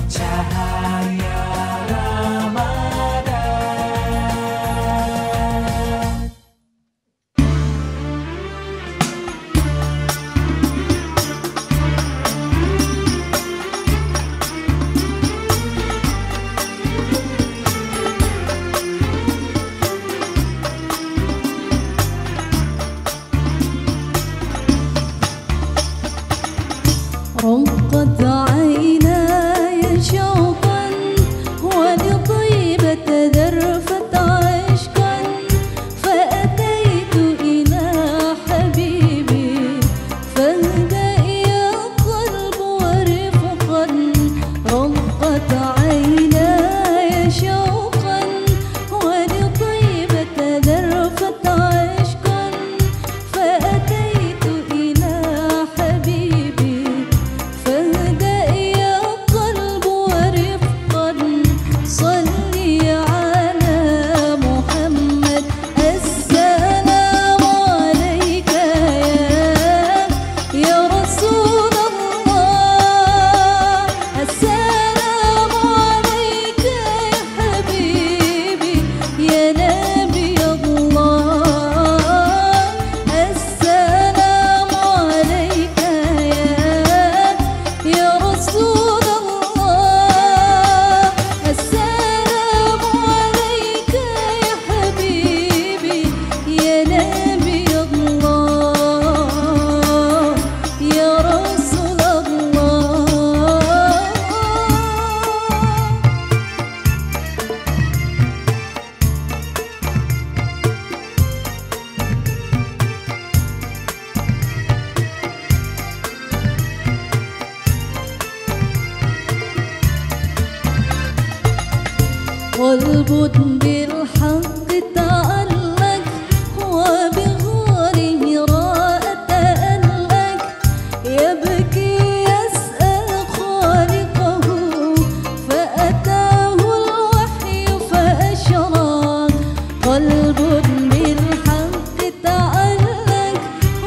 Cahaya Ramadan. رقت عيناي شوقا ولطيبة ذرفت عشقا فأتيت إلى حبيبي فاهدأ يا قلب ورفقا رقت عيناي شوقا ولطيبة ذرفت عشقا فأتيت إلى حبيبي فاهدأ يا قلب ورفقا صلي على محمد السلام عليك يا رسول الله السلام عليك يا حبيبي يا نبي الله السلام عليك يا رسول الله السلام عليك يا حبيبي يا نبي الله يا رسول الله. قلب بالحق تعلق وبغار هراء تألق يبكي يسأل خالقه فأتاه الوحي فأشرق قلب بالحق تعلق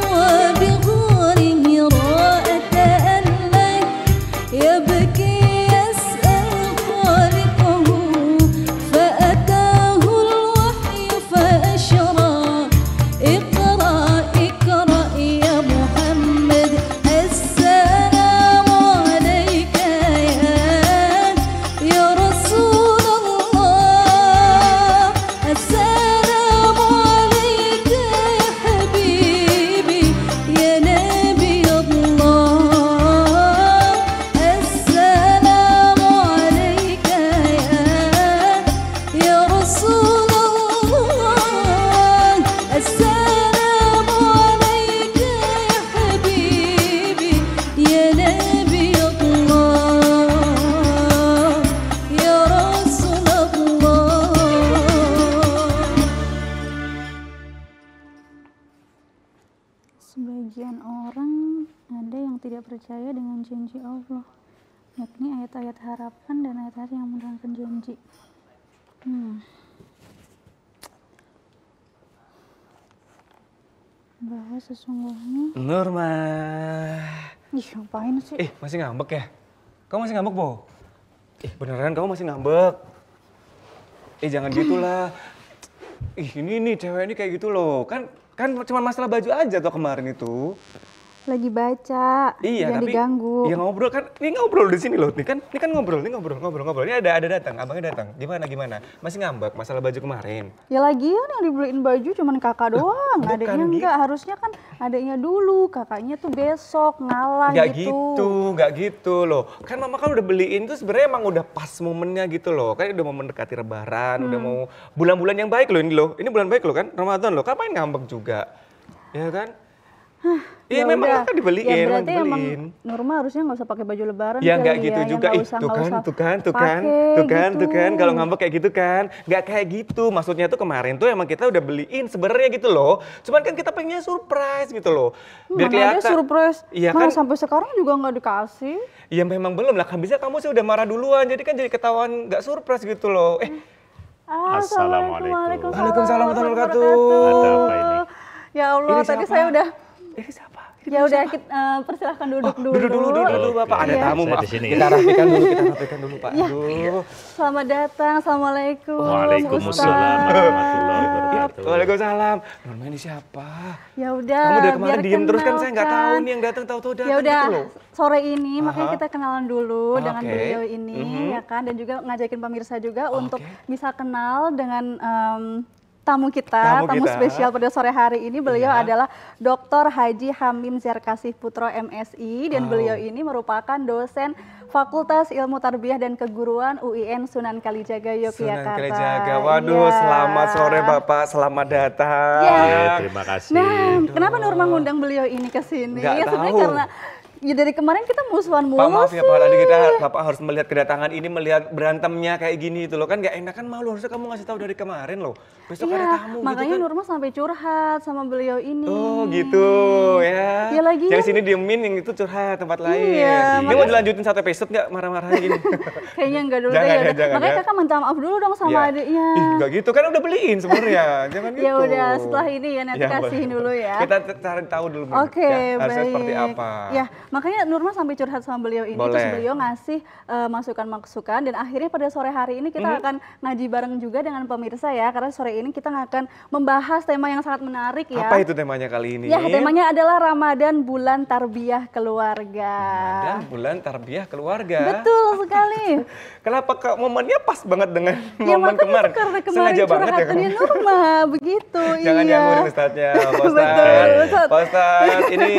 وبغار هراء تألق يبكي يسأل خالقه فأتاه الوحي فأشرق اقرأ اقرأ يا محمد السلام عليك يا رسول الله السلام عليك يا حبيبي يا نبي الله السلام عليك يا رسول الله السلام عليك يا حبيبي يا نبي الله يا رسول الله. Sebagian orang ada yang tidak percaya dengan janji Allah, yakni ayat-ayat harapan dan ayat-ayat yang menerangkan janji. Bahwa sesungguhnya, Nurma. ih ngapain sih? Masih ngambek ya? Kamu masih ngambek, Bo? Beneran kamu masih ngambek? Jangan gitulah. Ini nih cewek ini kayak gitu loh. Kan cuma masalah baju aja tuh kemarin itu. Lagi baca, Iya, jangan tapi diganggu. ya ngobrol kan, ini ngobrol di sini loh. Ini kan ngobrol. Ini ada datang, abangnya datang. Gimana? Masih ngambek masalah baju kemarin. Ya lagian yang dibeliin baju cuman kakak doang, bukan adiknya gitu. enggak. Harusnya kan adiknya dulu, kakaknya tuh besok ngalah Gak gitu loh. Kan mama kan udah beliin tuh sebenarnya emang udah pas momennya gitu loh. Kan udah mau mendekati lebaran, udah mau bulan-bulan yang baik loh ini loh. Ini bulan baik loh kan, Ramadan loh. Kapan ngambek juga? Ya kan? Iya Ya memang udah. kan dibeliin, Ya emang berarti dibeliin. emang Nurma harusnya nggak usah pakai baju lebaran Ya nggak kali gitu ya, juga, nggak usah pakai tuh kan, gitu. kalau ngambek kayak gitu kan, nggak kayak gitu. Maksudnya tuh kemarin tuh emang kita udah beliin sebenarnya gitu loh. Cuman kan kita pengennya surprise gitu loh, biar Mana ada kelihatan. surprise, Iya mana kan? sampai sekarang juga nggak dikasih. Ya memang belum lah, kan bisa kamu sih udah marah duluan, jadi kan jadi ketahuan nggak surprise gitu loh. Assalamualaikum. Waalaikumsalam warahmatullahi wabarakatuh. Ada apa ini? Ya Allah, Ini tadi siapa? saya udah Ini siapa? Ya udah, kita persilahkan duduk dulu. Duduk Bapak. Ada Oke, tamu, saya maaf. di sini. Kita rapikan dulu Pak. Ya. Aduh. Selamat datang. Assalamualaikum. Waalaikumsalam Ustaz. warahmatullahi wabarakatuh. Waalaikumsalam. Norma ini siapa? Ya udah. Kamu dari kemarin biar diem terus kan, saya nggak tahu kenalkan. nih yang datang, tahu-tahu datang Ya udah, gitu loh. sore ini makanya Aha. kita kenalan dulu dengan Oke. beliau ini, ya kan, dan juga ngajakin pemirsa juga untuk Oke. bisa kenal dengan tamu kita, tamu kita. spesial pada sore hari ini. Beliau Iya. adalah Dr. Haji Hamim Zarkasih Putro MSI, dan Wow. beliau ini merupakan dosen Fakultas Ilmu Tarbiyah dan Keguruan UIN Sunan Kalijaga Yogyakarta. Sunan Kalijaga. Waduh, Iya. selamat sore Bapak, selamat datang. Ya. Terima kasih. Nah, kenapa Nurma ngundang beliau ini ke sini? Nggak Ya sebenarnya tahu. karena ya dari kemarin kita musuhan Pak, mulu maaf sih. ya Pak, tadi Bapak harus melihat kedatangan ini, melihat berantemnya kayak gini itu loh. Kan nggak enak, kan malu, harusnya kamu ngasih tahu dari kemarin loh. Besok ada Iya, tamu makanya gitu kan. Nurma sampai curhat sama beliau ini. Oh gitu ya. Ya, lagian- Yang sini diemin, yang itu curhat tempat lain. Iya, Ini mau dilanjutin satu episode nggak marah-marahnya gini? Kayaknya enggak dulu Jangan deh, ya ya, udah. jangan Makanya ya. kakak minta maaf dulu dong sama Ya. adiknya. Ih, nggak gitu, kan udah beliin sebenarnya. Jangan gitu. Ya udah, setelah ini ya nanti Ya, kasihin boleh. dulu ya. Kita cari tahu dulu. Oke, ya, harusnya baik. seperti apa. Ya, makanya Nurma sampai curhat sama beliau ini, Boleh. terus beliau ngasih masukan-masukan, dan akhirnya pada sore hari ini kita akan ngaji bareng juga dengan pemirsa ya, karena sore ini kita akan membahas tema yang sangat menarik ya. Apa itu temanya kali ini? Ya, temanya adalah Ramadan Bulan Tarbiyah Keluarga. Dan bulan tarbiyah keluarga. Betul sekali. Kenapa momennya pas banget dengan Ya momen makanya kemarin? itu karena kemarin Sengaja banget ya curhatannya kamu. Nurma, begitu. Jangan iya. gangguin Ustadznya, Pak Ustadz. Betul, Ustadz. Pak Ustadz, ini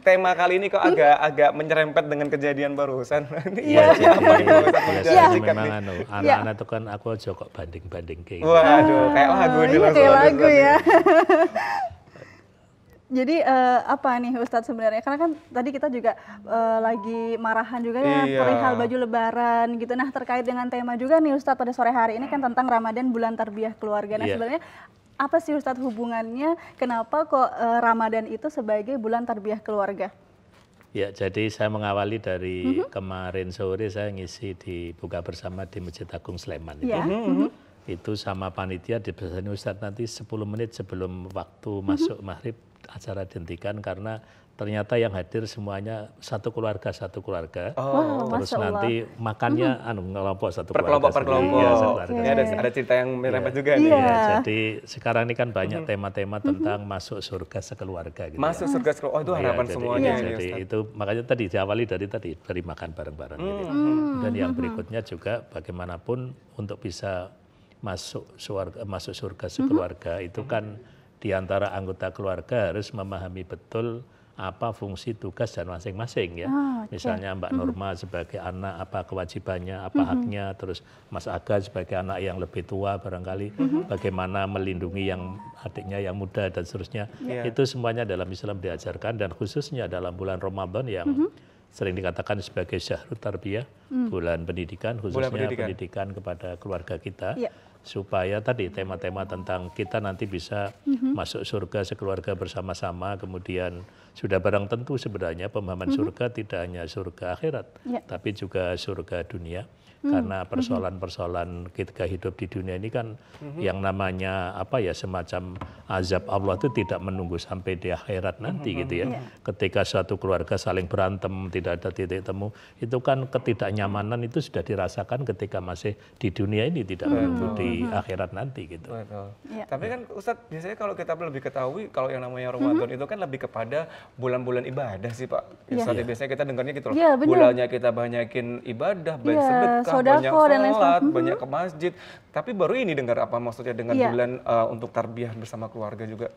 tema kali ini kok agak menyerempet dengan kejadian barusan. Ini Iya. siapa ini Pak Ustadz? Ya, Mau saya sikat memang nih. anak-anak itu kan aku aja kok banding-banding kayak gitu. Waduh, kayak lagu ini Iya, langsung kayak ada lagu Ustadz ya. ini. Jadi apa nih Ustadz sebenarnya? Karena kan tadi kita juga lagi marahan juga ya Iya. perihal baju lebaran gitu. Nah, terkait dengan tema juga nih Ustadz pada sore hari ini kan tentang Ramadan Bulan Tarbiyah Keluarga. Nah, Iya. sebenarnya apa sih Ustadz hubungannya? Kenapa kok Ramadan itu sebagai bulan tarbiyah keluarga? Ya, jadi saya mengawali dari kemarin sore saya ngisi di buka bersama di Masjid Agung Sleman itu. Ya. Itu sama panitia dibesarkan Ustadz nanti 10 menit sebelum waktu masuk maghrib acara dihentikan karena ternyata yang hadir semuanya satu keluarga. Wow, Terus Masya Allah. nanti makannya ngelompok satu Per keluarga. kelompok. sendiri. Iya, sekeluarga Oke. Ini ada cerita yang merempet juga nih. Iya. Ya, jadi sekarang ini kan banyak tema-tema tentang masuk surga sekeluarga gitu. Masuk surga sekolah, oh itu Ya, harapan jadi, semuanya iya, ini jadi Ustadz. itu makanya tadi diawali dari makan bareng-bareng gitu. Dan yang berikutnya juga bagaimanapun untuk bisa masuk surga sekeluarga itu kan diantara anggota keluarga harus memahami betul apa fungsi tugas dan masing-masing ya. oke. Misalnya Mbak Norma sebagai anak apa kewajibannya, apa haknya, terus Mas Aga sebagai anak yang lebih tua barangkali bagaimana melindungi yang adiknya yang muda dan seterusnya. Iya. Itu semuanya dalam Islam diajarkan dan khususnya dalam bulan Ramadan yang sering dikatakan sebagai syahrut tarbiyah, bulan pendidikan khususnya pendidikan. pendidikan kepada keluarga kita. Iya. Supaya tadi tema-tema tentang kita nanti bisa masuk surga sekeluarga bersama-sama, kemudian sudah barang tentu sebenarnya pemahaman surga tidak hanya surga akhirat, Ya. tapi juga surga dunia. Karena persoalan-persoalan ketika hidup di dunia ini kan yang namanya apa ya semacam azab Allah itu tidak menunggu sampai di akhirat nanti gitu ya. Ketika suatu keluarga saling berantem, tidak ada titik temu, itu kan ketidaknyamanan itu sudah dirasakan ketika masih di dunia ini, tidak menunggu di akhirat nanti gitu. Betul. Iya. Tapi kan Ustadz biasanya kalau kita lebih ketahui kalau yang namanya Ramadan itu kan lebih kepada bulan-bulan ibadah sih Pak. Iya. Ustadz biasanya kita dengarnya gitu loh. Iya, benar. Bulannya kita banyakin ibadah, baik Iya, sedekah, sodako banyak dan lain sholat, sebagainya. banyak ke masjid. Tapi baru ini dengar apa maksudnya dengan Iya. bulan untuk tarbiyah bersama keluarga juga.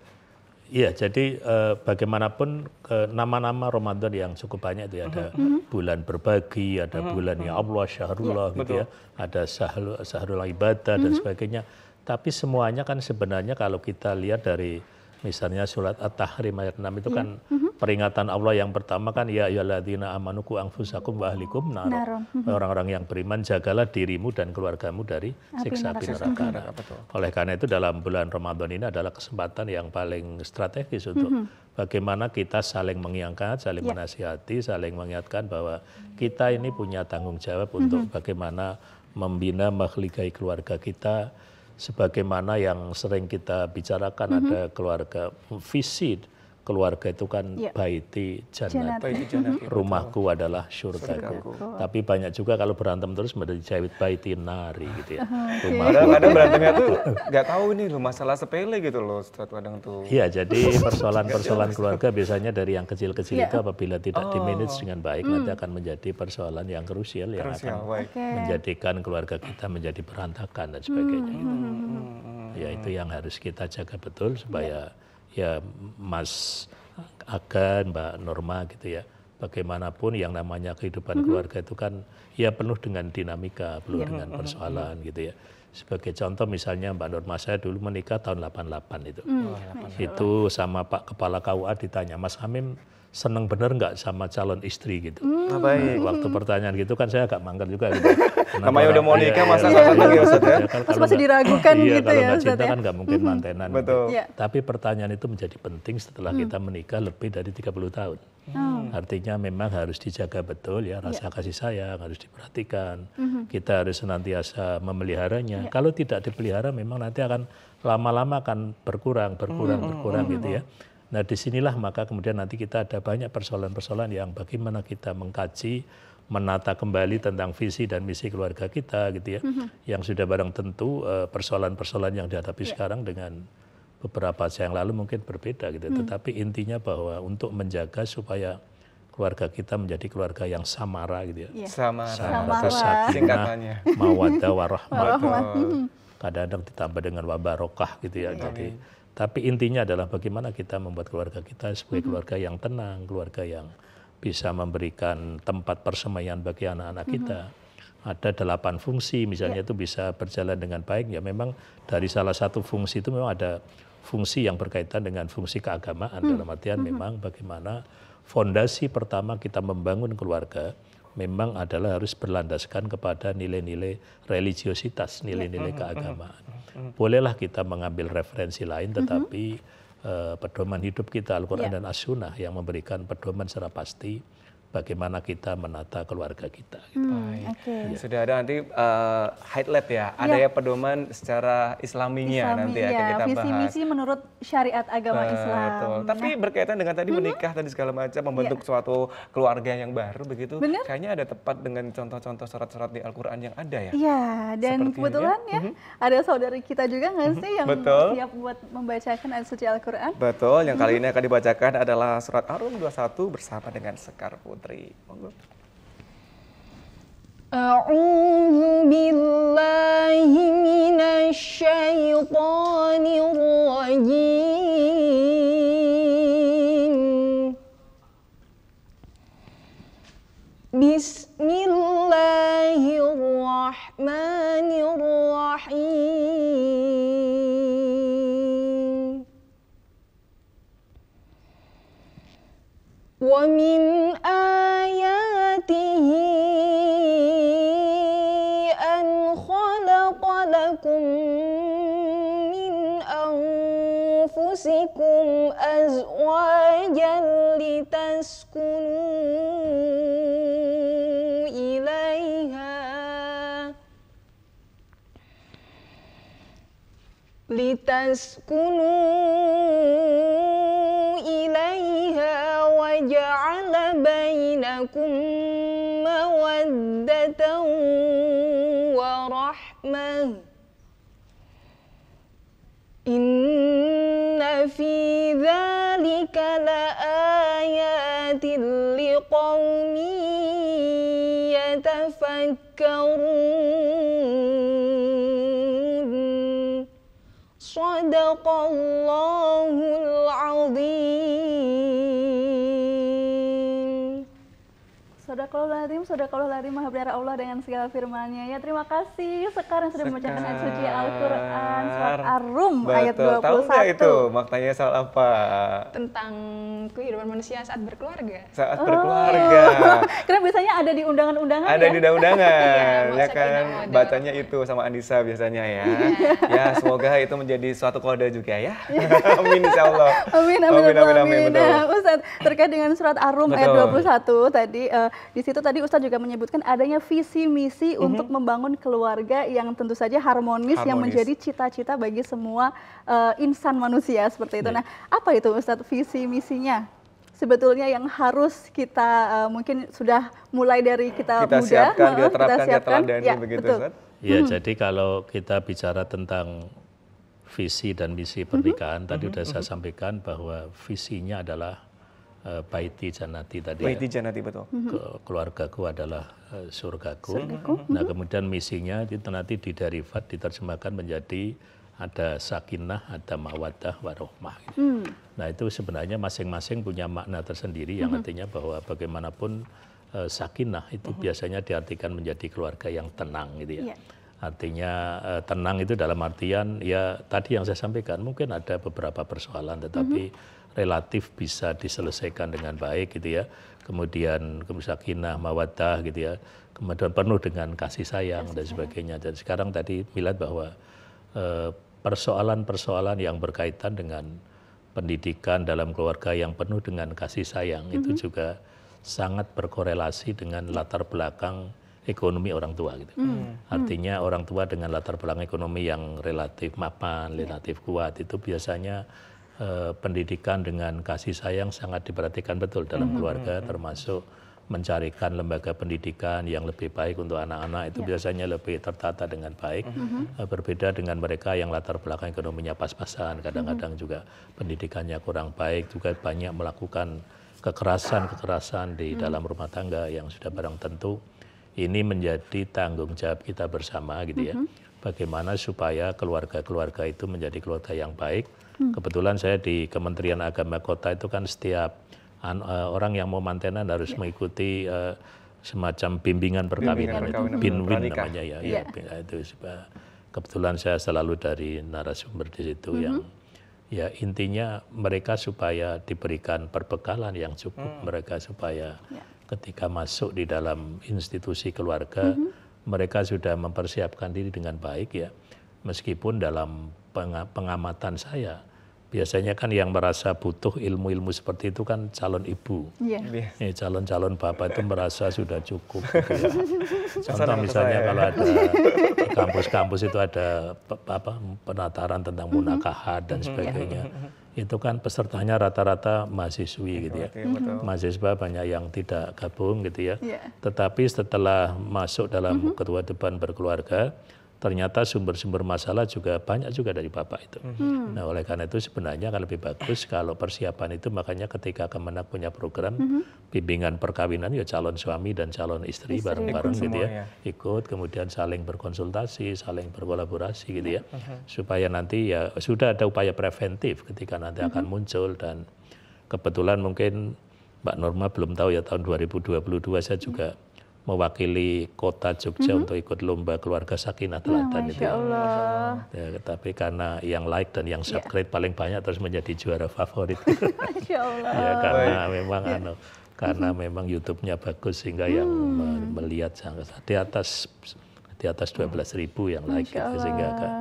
Iya, jadi bagaimanapun nama-nama Ramadan yang cukup banyak itu ya, ada bulan berbagi, ada bulan ya Allah, syahrullah gitu ya, ada syahrul ibadah dan sebagainya. Tapi semuanya kan sebenarnya kalau kita lihat dari misalnya surat At-Tahrim ayat 6 itu kan peringatan Allah yang pertama kan ya ayyuhalladzina amanu qu anfusakum wa ahlikum nar. Orang-orang yang beriman jagalah dirimu dan keluargamu dari siksa api neraka. Oleh karena itu dalam bulan Ramadan ini adalah kesempatan yang paling strategis untuk bagaimana kita saling mengingatkan, saling menasihati, saling mengingatkan bahwa kita ini punya tanggung jawab untuk bagaimana membina menghligai keluarga kita. Sebagaimana yang sering kita bicarakan ada keluarga visi keluarga itu kan Iya. baiti jannati. Baiti jannati, Rumahku adalah surgaku. Tapi banyak juga kalau berantem terus menjadi jawit baiti nari gitu ya. Rumahku. Padahal kadang berantemnya tuh nggak tahu ini loh masalah sepele gitu loh Ustadz kadang tuh. Iya, jadi persoalan-persoalan keluarga biasanya dari yang kecil-kecil itu apabila tidak di-manage dengan baik nanti akan menjadi persoalan yang krusial yang akan baik. menjadikan keluarga kita menjadi berantakan dan sebagainya. Ya itu yang harus kita jaga betul supaya ya Mas Agan, Mbak Norma gitu ya. Bagaimanapun yang namanya kehidupan keluarga itu kan ya penuh dengan dinamika, penuh dengan persoalan gitu ya. Sebagai contoh misalnya Mbak Norma saya dulu menikah tahun 88 itu. Itu sama Pak Kepala KUA ditanya, Mas Hamim seneng bener nggak sama calon istri gitu. Baik. Waktu pertanyaan gitu kan saya agak mangker juga gitu. Namanya udah mau nikah masa kapan lagi Ustadz ya? Terus masih diragukan iya, gitu kalau ya nggak Ustadz cinta ya. kan nggak mungkin mantenan. gitu. Betul. Iya. Tapi pertanyaan itu menjadi penting setelah kita menikah lebih dari 30 tahun. Artinya memang harus dijaga betul ya rasa kasih sayang harus diperhatikan. Kita harus senantiasa memeliharanya. Kalau tidak dipelihara memang nanti akan lama-lama akan berkurang gitu ya. Nah disinilah maka kemudian nanti kita ada banyak persoalan-persoalan yang bagaimana kita mengkaji, menata kembali tentang visi dan misi keluarga kita gitu ya. Yang sudah barang tentu persoalan-persoalan yang dihadapi sekarang dengan beberapa yang lalu mungkin berbeda gitu. Tetapi intinya bahwa untuk menjaga supaya keluarga kita menjadi keluarga yang samara gitu ya. Samara. Samara, sakinah, Singkatannya. mawaddah, warahmah. Kadang-kadang ditambah dengan wabarokah gitu ya. Jadi tapi intinya adalah bagaimana kita membuat keluarga kita sebagai keluarga yang tenang, keluarga yang bisa memberikan tempat persemaian bagi anak-anak kita. Ada 8 fungsi misalnya itu bisa berjalan dengan baik. Ya memang dari salah satu fungsi itu memang ada fungsi yang berkaitan dengan fungsi keagamaan. Dalam artian memang bagaimana fondasi pertama kita membangun keluarga memang adalah harus berlandaskan kepada nilai-nilai religiositas, nilai-nilai keagamaan. Bolehlah kita mengambil referensi lain, tetapi pedoman hidup kita Al-Quran dan As-Sunnah yang memberikan pedoman secara pasti bagaimana kita menata keluarga kita. Gitu. Sudah ada nanti highlight ya, ada ya pedoman secara islaminya nanti akan kita bahas. Visi misi menurut syariat agama Islam. Betul. Tapi berkaitan dengan tadi menikah tadi segala macam, membentuk suatu keluarga yang baru begitu, kayaknya ada tepat dengan contoh-contoh surat-surat di Al-Quran yang ada ya. Iya, dan Seperti kebetulan ya ada saudari kita juga nggak sih yang siap buat membacakan ayat suci Al-Quran? Betul, yang kali ini akan dibacakan adalah surat Ar-Rum 21 bersama dengan Sekar Putri. Monggo. A'udzu billahi minasy syaithanir rajim. Bismillahirrahmanirrahim. Wa min ayatihi an khalaqa lakum min anfusikum azwajan litaskunu ilaiha wa ja'ala bainakum mawaddatan wa rahmah. Inna fi dzalika laayatin liqaumin yatafakkarun. Shadaqallahul azim. Sadaqallahul azim, maha pelihara Allah dengan segala firman-Nya. Ya, terima kasih Sekar yang sudah membacakan ayat suci Al-Quran surat Ar-Rum ayat 21. Tahu nggak itu maknanya soal apa? Tentang kehidupan manusia saat berkeluarga. Saat berkeluarga. Karena biasanya ada di undangan-undangan Ada ya. di undang-undangan, ya maksudnya kan? model. Bacanya itu sama Andisa biasanya ya. Ya, semoga itu menjadi suatu kode juga ya. Amin insyaallah. Amin. Betul. Nah, Ustadz, terkait dengan surat Ar-Rum ayat Betul. 21 tadi, di situ itu tadi Ustadz juga menyebutkan adanya visi misi untuk membangun keluarga yang tentu saja harmonis, yang menjadi cita-cita bagi semua insan manusia seperti itu. Nah, apa itu Ustadz visi misinya? Sebetulnya yang harus kita mungkin sudah mulai dari kita muda, siapkan, kita terapkan, kita teladani ya, begitu, betul. Ustaz? Ya, jadi kalau kita bicara tentang visi dan misi pernikahan, tadi sudah saya sampaikan bahwa visinya adalah baiti janati tadi. Baiti janati, betul. Keluargaku adalah surgaku. Nah, kemudian misinya itu nanti diderivat, diterjemahkan menjadi ada sakinah, ada mawaddah, warohmah. Nah, itu sebenarnya masing-masing punya makna tersendiri yang artinya bahwa bagaimanapun sakinah itu biasanya diartikan menjadi keluarga yang tenang gitu ya. Artinya tenang itu dalam artian ya tadi yang saya sampaikan, mungkin ada beberapa persoalan tetapi relatif bisa diselesaikan dengan baik gitu ya. Kemudian sakinah, mawaddah gitu ya. Kemudian penuh dengan kasih sayang dan sebagainya. Dan sekarang tadi melihat bahwa persoalan-persoalan yang berkaitan dengan pendidikan dalam keluarga yang penuh dengan kasih sayang itu juga sangat berkorelasi dengan latar belakang ekonomi orang tua gitu. Artinya orang tua dengan latar belakang ekonomi yang relatif mapan, relatif kuat itu biasanya pendidikan dengan kasih sayang sangat diperhatikan betul dalam keluarga, termasuk mencarikan lembaga pendidikan yang lebih baik untuk anak-anak itu biasanya lebih tertata dengan baik. Berbeda dengan mereka yang latar belakang ekonominya pas-pasan, kadang-kadang juga pendidikannya kurang baik, juga banyak melakukan kekerasan-kekerasan di dalam rumah tangga yang sudah barang tentu ini menjadi tanggung jawab kita bersama gitu ya. Bagaimana supaya keluarga-keluarga itu menjadi keluarga yang baik. Kebetulan saya di Kementerian Agama Kota itu kan setiap orang yang mau mantenan harus mengikuti semacam bimbingan perkawinan itu, BINWIN namanya ya. Itu kebetulan saya selalu dari narasumber di situ yang ya intinya mereka supaya diberikan perbekalan yang cukup, mereka supaya ketika masuk di dalam institusi keluarga, mereka sudah mempersiapkan diri dengan baik ya. Meskipun dalam pengamatan saya, biasanya kan yang merasa butuh ilmu-ilmu seperti itu kan calon ibu. Calon-calon bapak itu merasa sudah cukup. Gitu ya. Contoh misalnya kalau ada di kampus-kampus itu ada penataran tentang munakahat dan sebagainya. Itu kan pesertanya rata-rata mahasiswi gitu ya. Mahasiswa banyak yang tidak gabung gitu ya. Tetapi setelah masuk dalam kewajiban berkeluarga, ternyata sumber-sumber masalah juga banyak juga dari bapak itu. Nah, oleh karena itu sebenarnya akan lebih bagus kalau persiapan itu, makanya ketika Kemenak punya program bimbingan perkawinan ya calon suami dan calon istri bareng-bareng gitu ya. Ikut kemudian saling berkonsultasi, saling berkolaborasi gitu ya. Supaya nanti ya sudah ada upaya preventif ketika nanti akan muncul. Dan kebetulan mungkin Mbak Norma belum tahu ya, tahun 2022 saya juga mewakili kota Jogja untuk ikut lomba keluarga sakinah teladan itu. Ya, tapi karena yang like dan yang subscribe paling banyak terus menjadi juara favorit. Masya Allah. Ya karena memang karena memang YouTube-nya bagus sehingga yang melihat di atas 12.000 yang like gitu, sehingga agak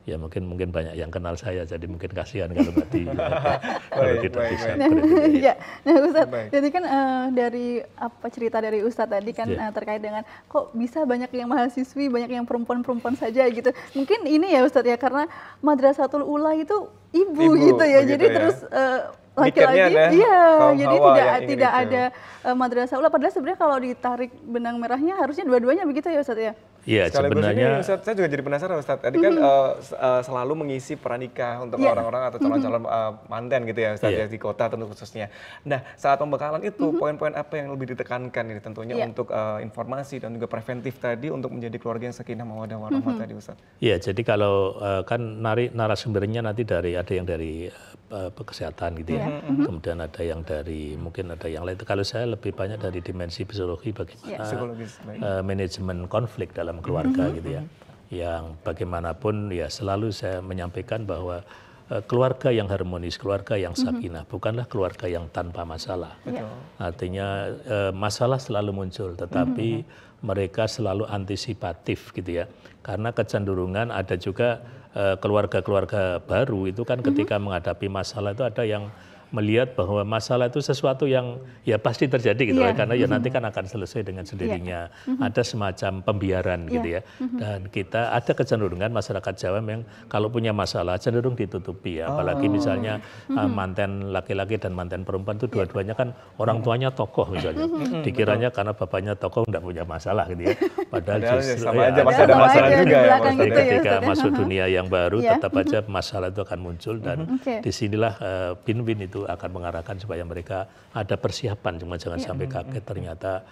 ya mungkin banyak yang kenal saya, jadi mungkin kasihan kalau kalau tidak bisa. Nah Ustadz, jadi kan dari cerita dari Ustadz tadi kan terkait dengan kok bisa banyak yang mahasiswi, banyak yang perempuan-perempuan saja gitu. Mungkin ini ya Ustadz ya, karena Madrasatul Ula itu ibu gitu ya, jadi terus laki-laki, jadi tidak ada madrasah ula. Padahal sebenarnya kalau ditarik benang merahnya harusnya dua-duanya begitu ya Ustadz ya. Iya, sebenarnya ini, Ustadz, saya juga jadi penasaran Ustadz. Tadi kan selalu mengisi pranikah untuk orang-orang atau calon-calon manten gitu ya Ustadz ya, di kota tentu khususnya. Nah, saat pembekalan itu poin-poin apa yang lebih ditekankan ini tentunya untuk informasi dan juga preventif tadi untuk menjadi keluarga yang sakinah mawaddah warahmah tadi Ustadz. Iya, jadi kalau kan narasumbernya nanti ada yang dari kesehatan gitu ya. Kemudian ada yang dari mungkin ada yang lain. Kalau saya lebih banyak dari dimensi psikologi bagaimana manajemen konflik dalam keluarga gitu ya. Yang bagaimanapun ya selalu saya menyampaikan bahwa keluarga yang harmonis, keluarga yang sakinah bukanlah keluarga yang tanpa masalah. Artinya masalah selalu muncul, tetapi mereka selalu antisipatif gitu ya. Karena kecenderungan ada juga keluarga-keluarga baru itu kan ketika menghadapi masalah itu ada yang melihat bahwa masalah itu sesuatu yang ya pasti terjadi gitu ya, karena ya nanti kan akan selesai dengan sendirinya. Ada semacam pembiaran gitu ya. Dan kita ada kecenderungan masyarakat Jawa memang kalau punya masalah cenderung ditutupi ya. Apalagi misalnya manten laki-laki dan manten perempuan itu dua-duanya kan orang tuanya tokoh misalnya. Dikiranya karena bapaknya tokoh nggak punya masalah gitu ya. Padahal justru sama aja masih ada masalah juga ya. Ketika masuk dunia yang baru tetap aja masalah itu akan muncul dan disinilah win-win itu akan mengarahkan supaya mereka ada persiapan, cuma jangan sampai kaget ternyata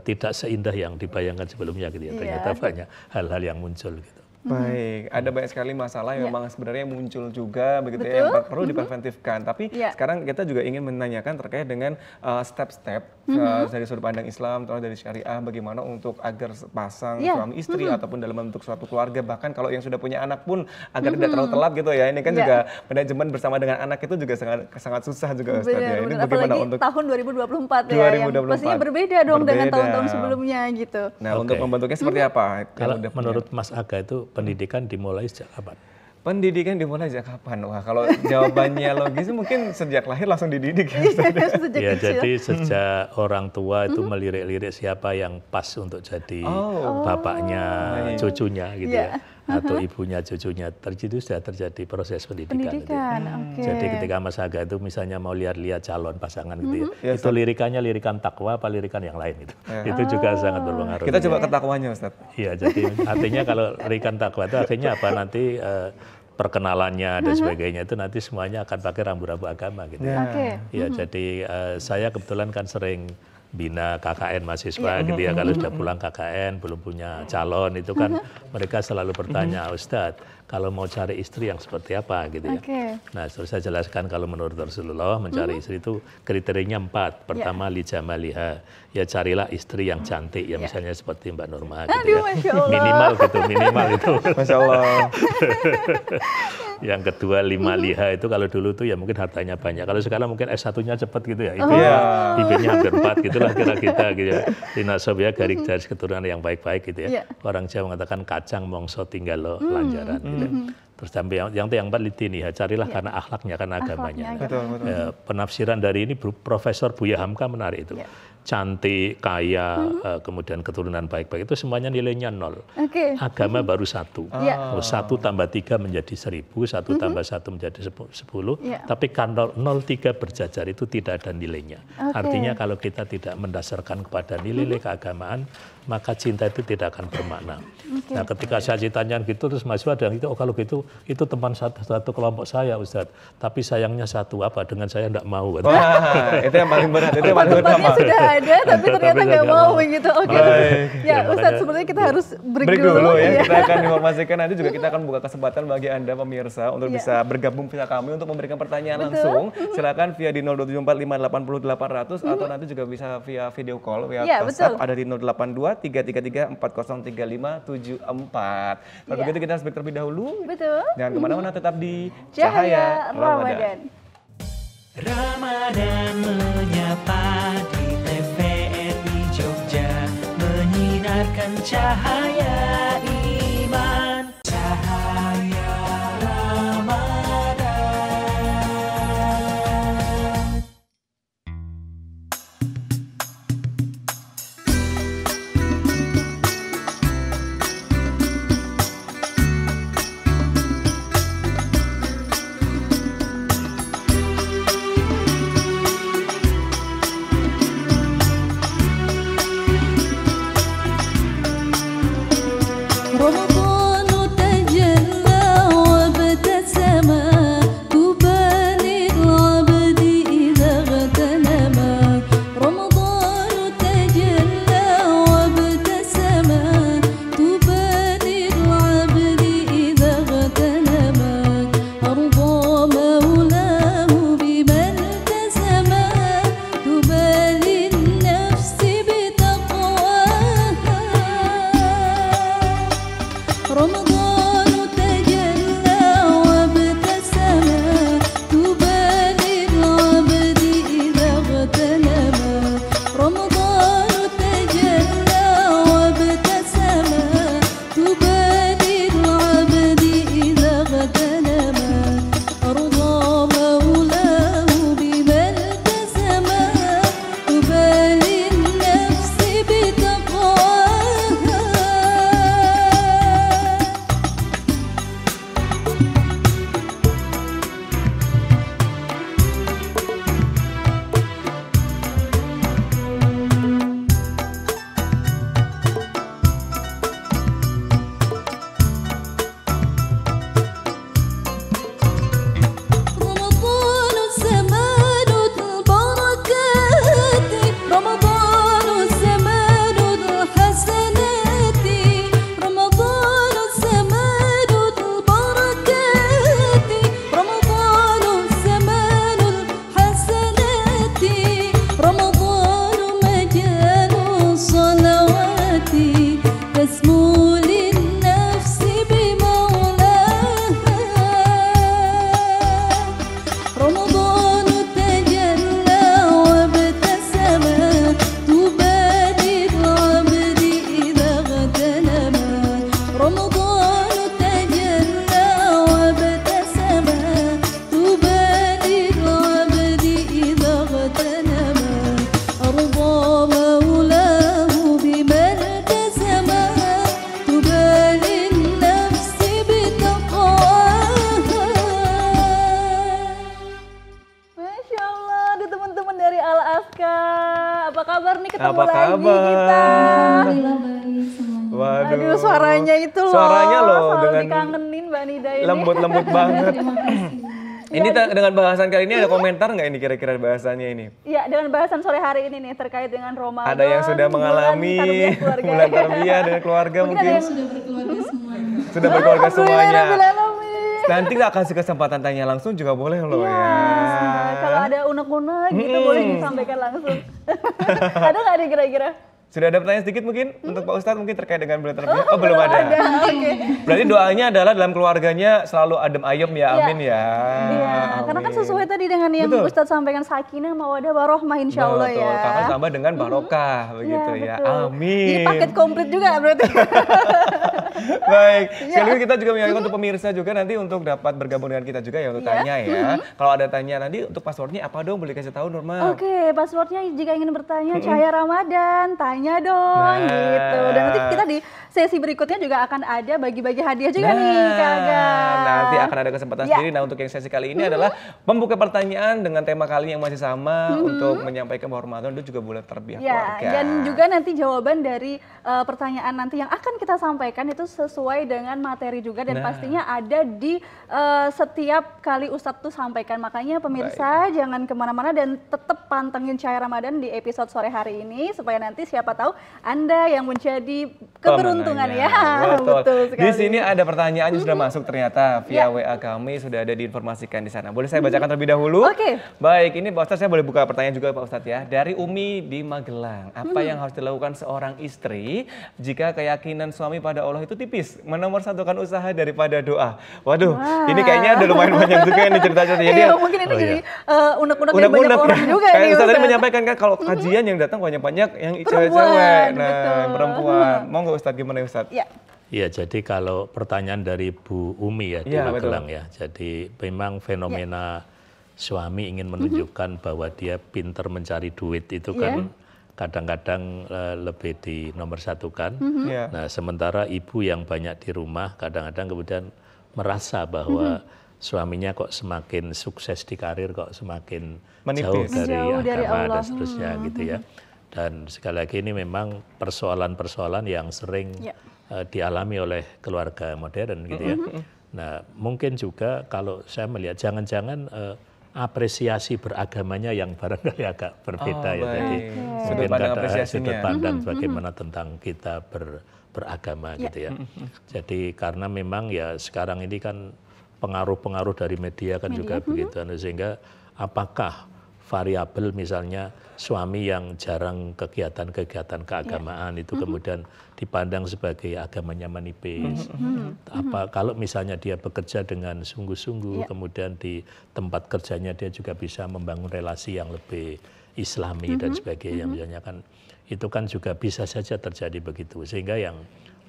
tidak seindah yang dibayangkan sebelumnya gitu ya. Ternyata banyak hal-hal yang muncul gitu. Baik, ada banyak sekali masalah yang memang sebenarnya muncul juga begitu ya, yang perlu dipreventifkan. Tapi sekarang kita juga ingin menanyakan terkait dengan step-step dari sudut pandang Islam, terus dari syariah, bagaimana untuk agar pasang suami istri ataupun dalam bentuk suatu keluarga, bahkan kalau yang sudah punya anak pun agar tidak terlalu telat gitu ya. Ini kan juga manajemen bersama dengan anak itu juga sangat susah juga Ustaz ya. Ini bagaimana apalagi untuk tahun 2024 ya, yang pastinya berbeda dong dengan tahun-tahun sebelumnya gitu. Nah, untuk membentuknya seperti apa? Kalau menurut Mas Aga itu pendidikan dimulai sejak kapan? Pendidikan dimulai sejak kapan? Wah, kalau jawabannya logis mungkin sejak lahir langsung dididik ya. Ya, jadi sejak orang tua itu melirik-lirik siapa yang pas untuk jadi bapaknya, cucunya gitu ya. Atau ibunya, cucunya. Itu sudah terjadi proses pendidikan. Gitu ya. Jadi ketika Mas Aga itu misalnya mau lihat-lihat calon pasangan gitu ya. Itu lirikannya lirikan takwa apa lirikan yang lain gitu. Itu juga sangat berpengaruh. Kita coba ke takwanya Ustaz. Iya, jadi artinya kalau lirikan takwa itu akhirnya apa nanti perkenalannya dan sebagainya itu nanti semuanya akan pakai rambu-rambu agama gitu. Ya, jadi saya kebetulan kan sering bina KKN mahasiswa gitu ya. Kalau sudah pulang KKN belum punya calon itu kan mereka selalu bertanya, Ustadz kalau mau cari istri yang seperti apa gitu ya. Nah, terus saya jelaskan kalau menurut Rasulullah mencari istri itu kriterianya 4. Pertama lijamaliha, ya carilah istri yang cantik ya, misalnya seperti Mbak Norma gitu ya. Minimal itu. Masya Allah. Yang kedua limaliha itu kalau dulu tuh ya mungkin hartanya banyak. Kalau sekarang mungkin S1-nya cepat gitu ya. Itu IP-nya hampir 4 gitulah kira-kira gitu ya. Dinasab ya garis keturunan yang baik-baik gitu ya. Orang Jawa mengatakan kacang mongso tinggal lo lanjaran gitu. Terus sampai yang 4 litini ya, carilah karena akhlaknya, karena agamanya. Penafsiran dari ini Profesor Buya Hamka menarik itu. Cantik, kaya, kemudian keturunan baik-baik itu semuanya nilainya 0. Agama baru 1. 1 tambah 3 menjadi 1000, 1 tambah 1 menjadi 10. Tapi kalau 0,3 berjajar itu tidak ada nilainya. Artinya kalau kita tidak mendasarkan kepada nilai keagamaan, maka cinta itu tidak akan bermakna. Nah, ketika saya ditanya gitu, terus mahasiswa ada yang itu, kalau gitu itu teman satu kelompok saya, Ustadz. Tapi sayangnya satu apa dengan saya tidak mau. Wah, itu yang paling berat, itu yang paling utama. Sudah ada, tapi ternyata nggak mau gitu. Ya, Ustadz, sebenarnya kita harus break dulu ya. Kita akan informasikan nanti juga kita akan buka kesempatan bagi Anda pemirsa untuk bisa bergabung via kami untuk memberikan pertanyaan langsung. Silakan via di 02745800800 atau nanti juga bisa via video call, via WhatsApp ada di 082 333 4035 4034. Kalau begitu kita harus break terlebih dahulu. Jangan kemana-mana, tetap di Cahaya Ramadan. Ramadan menyapa di TVRI Jogja, menyinarkan cahaya iman. Cahaya Ramadan. ketemu Apa lagi kabar? kita. Alhamdulillah baik semuanya. Waduh. Aduh, suaranya itu loh. Suaranya loh, selalu dengan dikangenin Mbak Nida ini. lembut-lembut banget. Terima kasih. Ini dengan bahasan kali ini ada komentar nggak ini kira-kira bahasannya ini? Ya, dengan bahasan sore hari ini nih terkait dengan Ramadan. Ada yang sudah mengalami bulan tarbiyah dengan keluarga mungkin. Sudah berkeluarga semuanya. Sudah berkeluarga semuanya. Alhamdulillah. Nanti nggak kasih kesempatan tanya langsung juga boleh loh ya. Kalau ada unek-unek gitu boleh disampaikan langsung. Ada nggak nih kira-kira? Sudah ada pertanyaan sedikit mungkin untuk Pak Ustadz mungkin terkait dengan bulan tarbiyah? Oh, belum ada. Oke. Berarti doanya adalah dalam keluarganya selalu adem ayem ya, amin ya. Iya, karena kan sesuai tadi dengan yang Betul. Ustadz sampaikan, sakinah mawaddah warohmah insya Allah Betul, ya. karena tambah dengan barokah begitu ya. betul. Amin. Jadi paket komplit juga berarti. Baik, sekali lagi kita juga mengingatkan untuk pemirsa juga nanti untuk dapat bergabung dengan kita juga ya untuk tanya ya. Kalau ada tanya nanti untuk passwordnya apa dong, boleh kasih tahu Nurma? Oke, passwordnya jika ingin bertanya Cahaya Ramadan, tanya dong gitu. Dan nanti kita di sesi berikutnya juga akan ada bagi-bagi hadiah juga nih Kak Aga. Nanti akan ada kesempatan sendiri. Nah untuk yang sesi kali ini adalah membuka pertanyaan dengan tema kali yang masih sama untuk menyampaikan bahwa Ramadan itu juga bulan tarbiyah Ya, keluarga. dan juga nanti jawaban dari pertanyaan nanti yang akan kita sampaikan itu sesuai dengan materi juga dan pastinya ada di setiap kali Ustadz tuh sampaikan. Makanya pemirsa jangan kemana-mana dan tetap pantengin Cahaya Ramadan di episode sore hari ini supaya nanti siapa tahu Anda yang menjadi keberuntungan ya. Betul. sekali. Di sini ada pertanyaan yang sudah masuk ternyata via WA kami sudah ada diinformasikan di sana. Boleh saya bacakan terlebih dahulu? Oke. Baik, ini Pak Ustadz saya boleh buka pertanyaan juga Pak Ustadz ya. Dari Umi di Magelang. Apa yang harus dilakukan seorang istri jika keyakinan suami pada Allah itu tipis? Menomorsatukan usaha daripada doa. Waduh, ini kayaknya udah lumayan banyak juga nih cerita-cerita. Jadi Iya, mungkin ini jadi unek-unek dari banyak orang juga Kayak nih Ustadz tadi Ustadz. menyampaikan kan kalau kajian yang datang banyak-banyak yang Perempuan, cewek-cewek. Nah, betul. yang perempuan. Mau nggak Ustadz gimana Ustadz? Ya. Ya, jadi kalau pertanyaan dari Bu Umi ya di Iya, Magelang ya. Jadi memang fenomena suami ingin menunjukkan bahwa dia pinter mencari duit itu kan kadang-kadang lebih dinomorsatukan. Iya. Nah, sementara ibu yang banyak di rumah kadang-kadang kemudian merasa bahwa suaminya kok semakin sukses di karir, kok semakin jauh Menipis. dari Jauh dari agama Allah. dan seterusnya gitu ya. Dan sekali lagi ini memang persoalan-persoalan yang sering dialami oleh keluarga modern gitu ya. Nah, mungkin juga kalau saya melihat jangan-jangan apresiasi beragamanya yang barangkali agak berbeda ya. Jadi Sudut pandang apresiasinya. sudut pandang bagaimana tentang kita beragama gitu ya. Jadi karena memang ya sekarang ini kan pengaruh-pengaruh dari media kan juga begitu, sehingga apakah variabel misalnya suami yang jarang kegiatan-kegiatan keagamaan itu kemudian dipandang sebagai agamanya menipis. Apa kalau misalnya dia bekerja dengan sungguh-sungguh, kemudian di tempat kerjanya dia juga bisa membangun relasi yang lebih islami dan sebagainya, misalnya kan itu kan juga bisa saja terjadi begitu. Sehingga yang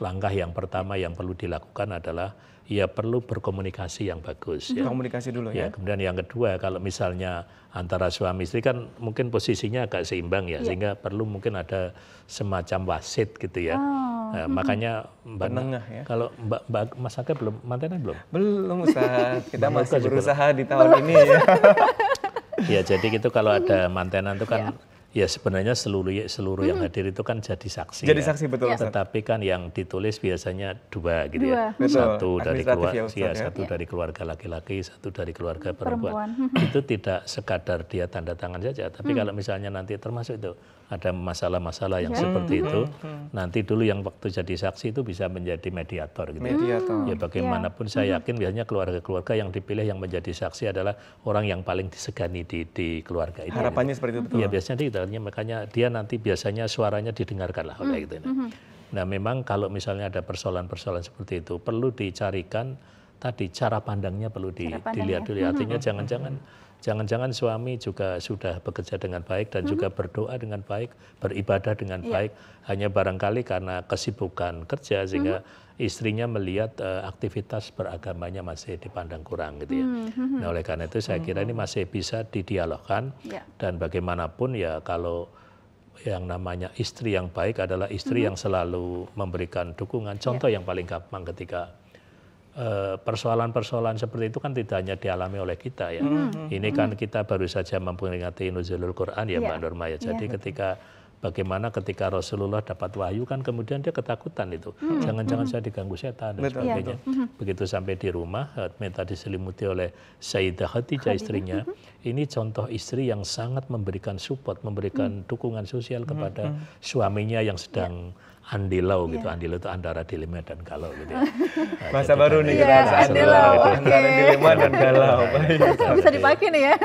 langkah yang pertama yang perlu dilakukan adalah ya perlu berkomunikasi yang bagus. Ya. Komunikasi dulu ya. Kemudian yang kedua kalau misalnya antara suami istri kan mungkin posisinya agak seimbang ya, sehingga perlu mungkin ada semacam wasit gitu ya. Nah, makanya Mbak Penengah ya. kalau Mbak Mas Aga belum mantenan belum? Belum Ustaz, kita Belum, masih juga berusaha di tahun ini ya. Ya jadi gitu kalau ada mantenan itu kan ya sebenarnya seluruh yang hadir itu kan jadi saksi. Jadi ya. saksi betul Ustaz. Tetapi kan yang ditulis biasanya dua gitu ya. Betul. Satu dari Administratif keluarga, ya, Ustaz, ya. satu dari keluarga laki-laki, satu dari keluarga perempuan. Itu tidak sekadar dia tanda tangan saja, tapi kalau misalnya nanti termasuk itu ada masalah-masalah yang seperti itu, nanti dulu yang waktu jadi saksi itu bisa menjadi mediator gitu. Mediator. Ya bagaimanapun saya yakin biasanya keluarga-keluarga yang dipilih yang menjadi saksi adalah orang yang paling disegani di keluarga itu. Harapannya seperti itu betul. Iya biasanya gitu, makanya dia nanti biasanya suaranya didengarkan lah oleh itu. Nah memang kalau misalnya ada persoalan-persoalan seperti itu perlu dicarikan tadi cara pandangnya perlu dilihat dulu. Artinya jangan-jangan suami juga sudah bekerja dengan baik dan juga berdoa dengan baik, beribadah dengan baik. Hanya barangkali karena kesibukan kerja sehingga istrinya melihat aktivitas beragamanya masih dipandang kurang gitu ya. Nah oleh karena itu saya kira ini masih bisa didialogkan dan bagaimanapun ya kalau yang namanya istri yang baik adalah istri yang selalu memberikan dukungan. Contoh yang paling gampang ketika persoalan-persoalan seperti itu kan tidak hanya dialami oleh kita ya. Ini kan kita baru saja memperingati Nuzulul Quran ya Mbak Nurma ya. Jadi ketika bagaimana ketika Rasulullah dapat wahyu kan kemudian dia ketakutan itu. Jangan-jangan saya diganggu setan dan sebagainya. Begitu sampai di rumah, minta diselimuti oleh Sayyidah Khadijah istrinya. Ini contoh istri yang sangat memberikan support, memberikan dukungan sosial kepada suaminya yang sedang andilau gitu. Andilau itu antara dilema dan galau gitu ya. Bahasa baru nih kita andilau, antara dilema dan galau. Bisa dipakai nih ya.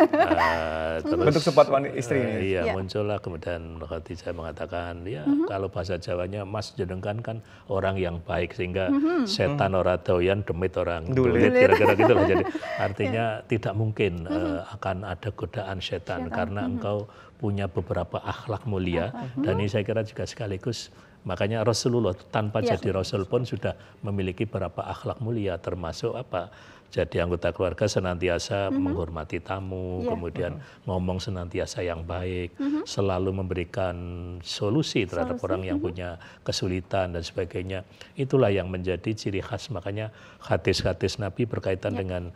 Terus, bentuk support istri ini. Iya, muncullah kemudian Khadijah mengatakan, ya kalau bahasa Jawanya Mas jenengan kan orang yang baik sehingga setan ora doyan demit orang dulit kira-kira gitu lah. Jadi artinya tidak mungkin akan ada godaan setan karena engkau punya beberapa akhlak mulia dan ini saya kira juga sekaligus makanya Rasulullah tanpa jadi Rasul pun sudah memiliki beberapa akhlak mulia termasuk apa? Jadi anggota keluarga senantiasa menghormati tamu, kemudian ngomong senantiasa yang baik, selalu memberikan solusi terhadap orang yang punya kesulitan dan sebagainya. Itulah yang menjadi ciri khas. Makanya hadis-hadis Nabi berkaitan dengan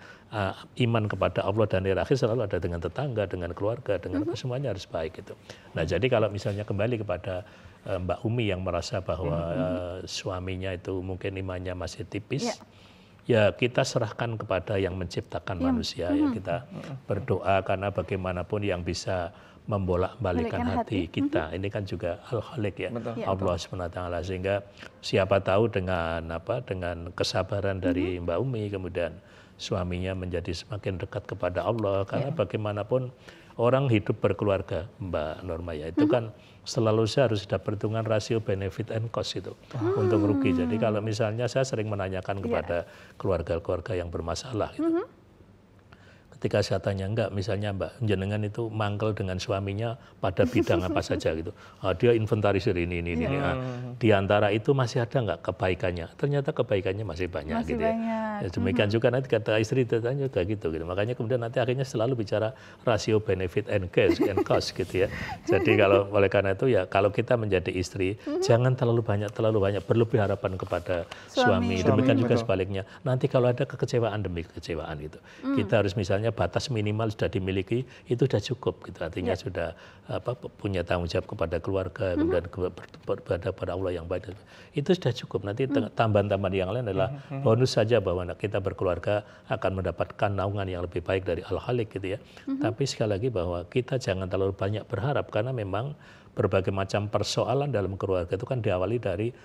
iman kepada Allah dan hari akhir selalu ada dengan tetangga, dengan keluarga, dengan semuanya harus baik itu. Nah jadi kalau misalnya kembali kepada Mbak Umi yang merasa bahwa suaminya itu mungkin imannya masih tipis. Ya kita serahkan kepada yang menciptakan manusia ya kita berdoa karena bagaimanapun yang bisa membolak-balikan hati kita ini kan juga Al-Khaliq ya Allah SWT sehingga siapa tahu dengan kesabaran dari Mbak Umi kemudian suaminya menjadi semakin dekat kepada Allah karena bagaimanapun orang hidup berkeluarga Mbak Norma ya itu kan selalu saya harus ada perhitungan rasio benefit and cost itu untuk rugi. Jadi kalau misalnya saya sering menanyakan kepada keluarga-keluarga yang bermasalah gitu. Ketika saya tanya enggak, misalnya Mbak jenengan itu mangkel dengan suaminya pada bidang apa saja gitu. Dia inventarisir ini. Di antara itu masih ada enggak kebaikannya? Ternyata kebaikannya masih banyak gitu ya. Demikian juga nanti kata istri ditanya juga gitu. Makanya kemudian nanti akhirnya selalu bicara rasio benefit and cost gitu ya. Jadi kalau oleh karena itu ya kalau kita menjadi istri jangan terlalu banyak berlebih harapan kepada suami. Demikian juga sebaliknya. Nanti kalau ada kekecewaan demi kekecewaan gitu. Kita harus misalnya batas minimal sudah dimiliki itu sudah cukup gitu artinya sudah punya tanggung jawab kepada keluarga kemudian kepada Allah yang baik itu sudah cukup nanti tambahan-tambahan yang lain adalah bonus saja bahwa kita berkeluarga akan mendapatkan naungan yang lebih baik dari Al-Khaliq gitu ya tapi sekali lagi bahwa kita jangan terlalu banyak berharap karena memang berbagai macam persoalan dalam keluarga itu kan diawali dari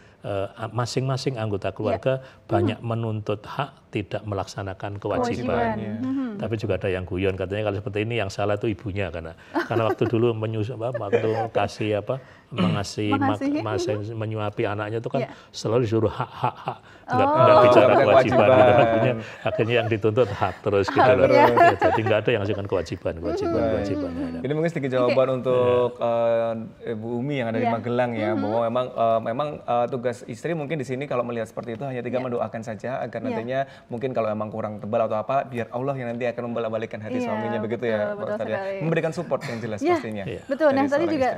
masing-masing anggota keluarga banyak menuntut hak tidak melaksanakan kewajiban. Tapi juga ada yang guyon katanya kalau seperti ini yang salah itu ibunya karena waktu dulu waktu kasih menyuapi anaknya itu kan selalu disuruh hak nggak bicara kewajiban gitu akhirnya yang dituntut hak terus gitu loh. Jadi nggak ada yang hasilkan kewajiban. Ini mungkin sedikit jawaban untuk Ibu Umi yang ada di Magelang ya bahwa memang tugas istri mungkin di sini kalau melihat seperti itu hanya tinggal mendoakan saja agar nantinya mungkin kalau memang kurang tebal atau apa biar Allah yang nanti akan membolak-balikkan hati suaminya begitu ya Pak Ustadz ya. Memberikan support yang jelas pastinya. Betul. Nah tadi juga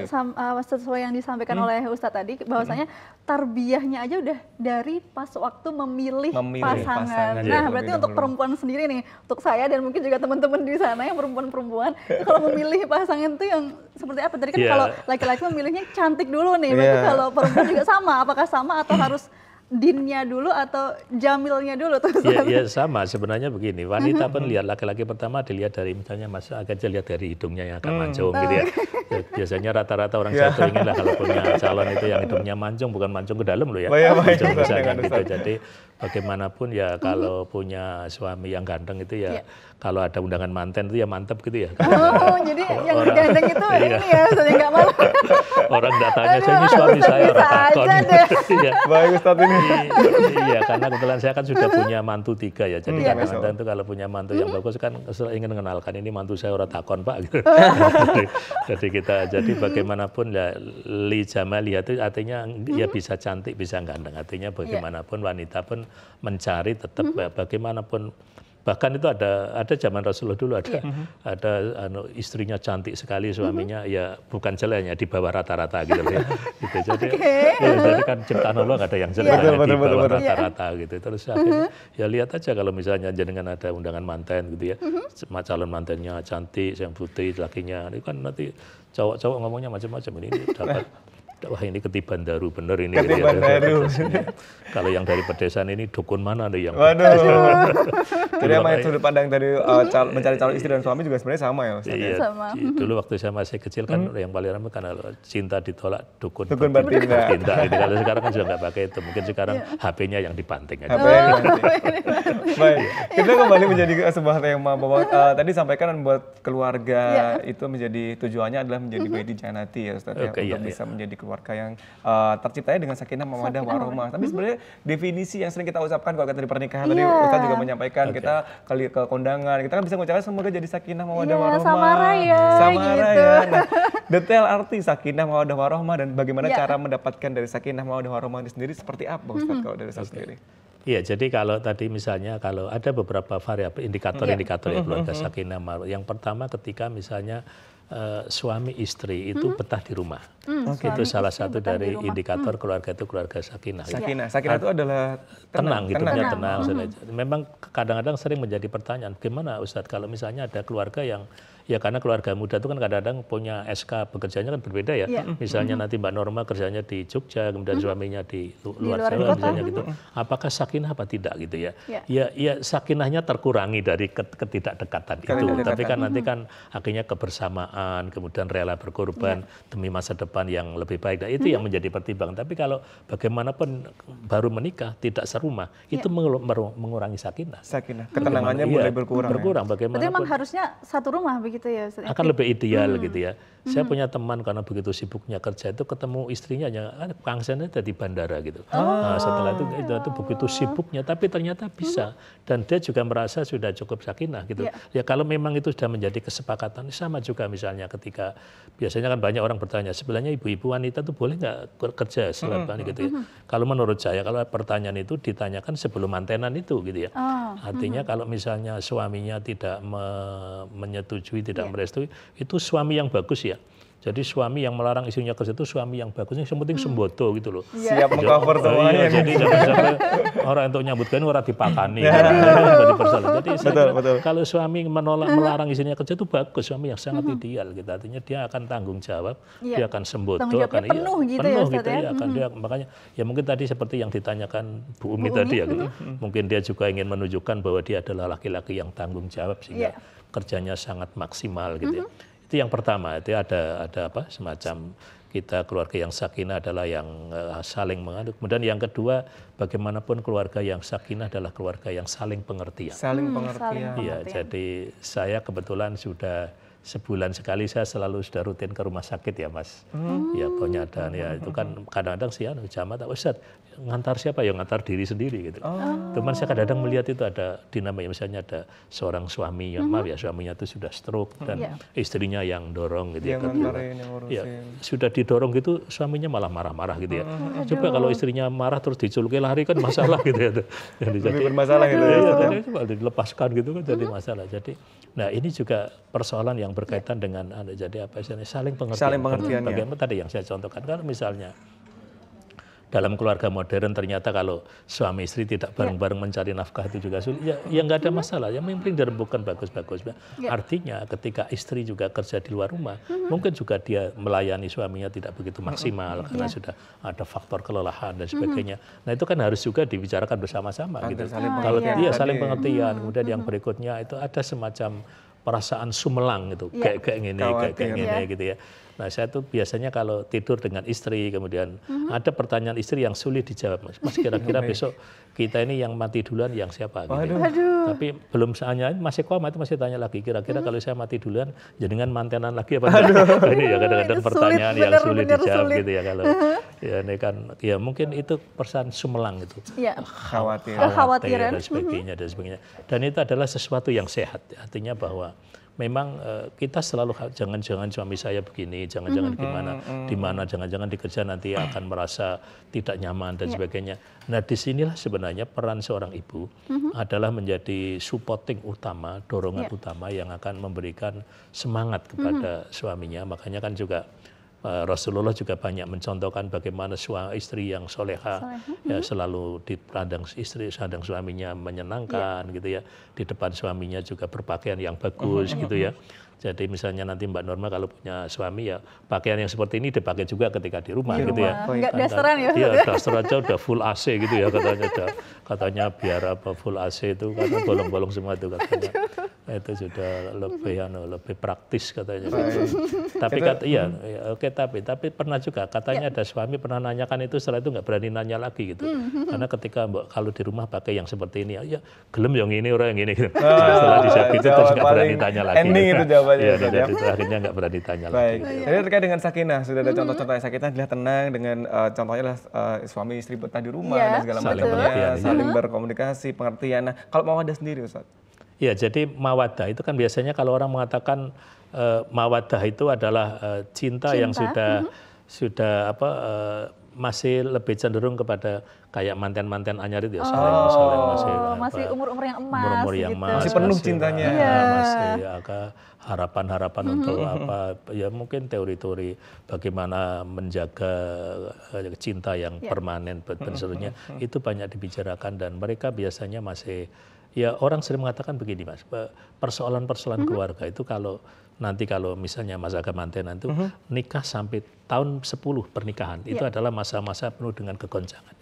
sesuai yang disampaikan oleh Ustadz tadi bahwasanya tarbiyahnya aja udah dari pas waktu memilih pasangan. Nah berarti untuk perempuan sendiri nih, untuk saya dan mungkin juga teman-teman di sana yang perempuan-perempuan kalau memilih pasangan itu yang seperti apa? Tadi kan kalau laki-laki memilihnya cantik dulu nih, berarti kalau perempuan juga sama, apakah sama atau harus dinnya dulu atau jamilnya dulu tuh? Ya sama sebenarnya begini, wanita pun lihat laki-laki pertama dilihat dari misalnya agak lihat dari hidungnya yang agak mancung gitu ya. Biasanya rata-rata orang jatuh inginlah kalau punya calon itu yang hidungnya mancung bukan mancung ke dalam loh ya. Mancung misalnya gitu. Jadi bagaimanapun ya kalau punya suami yang ganteng itu ya kalau ada undangan manten itu ya mantep gitu ya. Jadi yang ganteng itu ini ya, saya nggak malu. Orang datanya saya ini suami saya orang takon. Baik Ustadz ini. Iya, karena kebetulan saya kan sudah punya mantu 3 ya. Jadi kadang-kadang itu kalau punya mantu yang bagus kan ingin mengenalkan ini mantu saya orang takon Pak. Gitu. Jadi bagaimanapun ya li jamali itu artinya ya bisa cantik, bisa ganteng. Artinya bagaimanapun wanita pun mencari tetap bagaimanapun. Bahkan itu ada zaman Rasulullah dulu ada istrinya cantik sekali suaminya ya bukan jeleknya di bawah rata-rata gitu ya. Gitu. Jadi kan ciptaan Allah nggak ada yang jelek di bawah rata-rata gitu. Terus akhirnya ya lihat aja kalau misalnya jenengan ada undangan manten gitu ya. Calon mantennya cantik, yang putih lakinya itu kan nanti cowok-cowok ngomongnya macam-macam ini dapat wah ini ketiban daru bener ini. Ketiban daru. Kalau yang dari pedesaan ini dukun mana nih yang? Waduh. Jadi emang sudut pandang dari mencari calon istri dan suami juga sebenarnya sama ya Ustaz? Iya, Sama. dulu waktu saya masih kecil kan yang paling ramai kan cinta ditolak dukun bertindak. Ini kalau sekarang kan sudah nggak pakai itu. Mungkin sekarang HP-nya yang dibanting aja. Baik, kita kembali menjadi sebuah tema bahwa tadi sampaikan buat keluarga itu menjadi tujuannya adalah menjadi baiti janati ya Ustaz ya, untuk bisa menjadi keluarga yang terciptanya dengan sakinah mawaddah warahmah. Tapi sebenarnya definisi yang sering kita ucapkan kalau kita di pernikahan tadi Ustaz juga menyampaikan kita kali ke kondangan kita kan bisa mengucapkan semoga jadi sakinah mawaddah warahmah. Samara ya. Nah, detail arti sakinah mawaddah warahmah dan bagaimana cara mendapatkan dari sakinah mawaddah warahmah ini sendiri seperti apa Ustaz kalau dari Ustaz sendiri? Iya, jadi kalau tadi misalnya kalau ada beberapa variabel indikator-indikator ya keluarga sakinah mawaddah. Yang pertama ketika misalnya suami istri itu betah di rumah. Itu salah satu dari indikator keluarga itu keluarga sakinah. Sakinah itu adalah tenang gitu, tenang. Memang kadang-kadang sering menjadi pertanyaan, gimana Ustadz kalau misalnya ada keluarga yang ya karena keluarga muda itu kan kadang-kadang punya SK bekerjanya kan berbeda ya. Misalnya nanti Mbak Norma kerjanya di Jogja, kemudian suaminya di luar Jawa misalnya gitu. Apakah sakinah apa tidak gitu ya? Ya sakinahnya terkurangi dari ketidakdekatan itu. Tapi kan nanti kan akhirnya kebersamaan, kemudian rela berkorban demi masa depan yang lebih baik. Nah, itu yang menjadi pertimbangan. Tapi kalau bagaimanapun baru menikah tidak serumah, itu mengurangi sakinah. Ketenangannya mulai berkurang. Bagaimanapun. Berarti memang harusnya satu rumah begitu ya Ustaz? Akan lebih ideal gitu ya. Saya punya teman karena begitu sibuknya kerja itu ketemu istrinya kangsennya di bandara gitu. Nah, setelah itu begitu sibuknya tapi ternyata bisa dan dia juga merasa sudah cukup sakinah gitu. Ya kalau memang itu sudah menjadi kesepakatan sama juga misalnya ketika biasanya kan banyak orang bertanya sebenarnya ibu-ibu wanita tuh boleh nggak kerja selama gitu ya. Kalau menurut saya kalau pertanyaan itu ditanyakan sebelum mantenan itu gitu ya. Artinya kalau misalnya suaminya tidak menyetujui, tidak merestui, itu suami yang bagus ya. Jadi suami yang melarang istrinya kerja itu suami yang bagus, yang penting sembodo gitu loh. Siap mengcover semuanya. Jadi jangan sampai orang untuk nyambutkan orang dipakani. Jadi kalau suami melarang istrinya kerja itu bagus, suami yang sangat ideal gitu. Artinya dia akan tanggung jawab, dia akan sembodo, akan penuh gitu ya. Dia makanya ya mungkin tadi seperti yang ditanyakan Bu Umi tadi ya gitu. Mungkin dia juga ingin menunjukkan bahwa dia adalah laki-laki yang tanggung jawab sehingga kerjanya sangat maksimal gitu ya. Itu yang pertama, itu ada apa semacam kita keluarga yang sakinah adalah yang saling mengandung. Kemudian yang kedua, bagaimanapun keluarga yang sakinah adalah keluarga yang saling pengertian. Saling pengertian. Iya, jadi saya kebetulan sudah sebulan sekali saya selalu sudah rutin ke rumah sakit ya Mas. Ya punya dan ya itu kan kadang-kadang sih jamaah Ustaz ngantar siapa ya ngantar diri sendiri gitu. Teman saya kadang-kadang melihat itu ada dinamika misalnya ada seorang suami yang maaf ya suaminya itu sudah stroke dan istrinya yang dorong gitu ya. Sudah didorong gitu suaminya malah marah-marah gitu ya. Coba kalau istrinya marah terus dijuluki lari kan masalah gitu ya. Jadi bermasalah gitu ya. Coba dilepaskan gitu kan jadi masalah. Jadi nah ini juga persoalan yang berkaitan dengan jadi apa istilahnya saling pengertian. Saling pengertian. Bagaimana tadi yang saya contohkan kalau misalnya dalam keluarga modern ternyata kalau suami istri tidak bareng-bareng mencari nafkah itu juga sulit. Ya nggak ada masalah. Yang penting dirembukan bagus-bagus. Artinya ketika istri juga kerja di luar rumah, mungkin juga dia melayani suaminya tidak begitu maksimal karena sudah ada faktor kelelahan dan sebagainya. Nah itu kan harus juga dibicarakan bersama-sama gitu. Kalau dia saling pengertian, kemudian yang berikutnya itu ada semacam perasaan sumelang gitu, kayak gini gitu ya. Nah saya tuh biasanya kalau tidur dengan istri kemudian ada pertanyaan istri yang sulit dijawab Mas kira-kira besok kita ini yang mati duluan yang siapa gitu. Tapi belum saatnya masih koma itu masih tanya lagi kira-kira kalau saya mati duluan jenengan mantenan lagi apa enggak? Ini ya kadang-kadang pertanyaan yang sulit dijawab gitu ya kalau ya ini kan ya mungkin itu perasaan sumelang gitu. Khawatiran dan sebagainya. Dan itu adalah sesuatu yang sehat artinya bahwa memang kita selalu jangan-jangan suami saya begini, jangan-jangan gimana, jangan-jangan di kerja nanti akan merasa tidak nyaman dan sebagainya. Nah disinilah sebenarnya peran seorang ibu adalah menjadi supporting utama, dorongan utama yang akan memberikan semangat kepada suaminya. Makanya kan juga Rasulullah juga banyak mencontohkan bagaimana istri yang soleha ya selalu dipandang suaminya menyenangkan gitu ya, di depan suaminya juga berpakaian yang bagus gitu ya. Jadi misalnya nanti Mbak Norma kalau punya suami ya pakaian yang seperti ini dipakai juga ketika di rumah gitu ya. Nggak dasteran ya? Iya, daster aja udah full AC gitu ya katanya biar apa full AC itu karena bolong-bolong semua itu katanya. Itu sudah lebih praktis katanya. Tapi tapi pernah juga katanya ada suami pernah nanyakan itu setelah itu nggak berani nanya lagi gitu. Karena ketika kalau di rumah pakai yang seperti ini ya gelem yang ini orang yang ini gitu. Setelah disabit itu terus nggak berani tanya lagi. Ending itu jawabannya. Iya, akhirnya nggak berani tanya lagi. Jadi terkait dengan sakinah sudah ada contoh-contoh sakinah adalah tenang dengan contohnya adalah suami istri betah di rumah dan segala macamnya, saling berkomunikasi, pengertian. Nah, kalau mawaddah sendiri Ustaz? Ya, jadi mawaddah itu kan biasanya kalau orang mengatakan mawaddah itu adalah cinta yang sudah masih lebih cenderung kepada kayak manten-manten anyar itu ya, masih umur-umur yang emas, umur-umur yang gitu. emas, masih penuh cintanya, masih harapan-harapan untuk apa ya mungkin teori-teori bagaimana menjaga cinta yang permanen dan seterusnya itu banyak dibicarakan dan mereka biasanya masih ya orang sering mengatakan begini Mas, persoalan-persoalan keluarga itu kalau misalnya masa kemantenan itu nikah sampai tahun 10 pernikahan itu adalah masa-masa penuh dengan kegoncangan.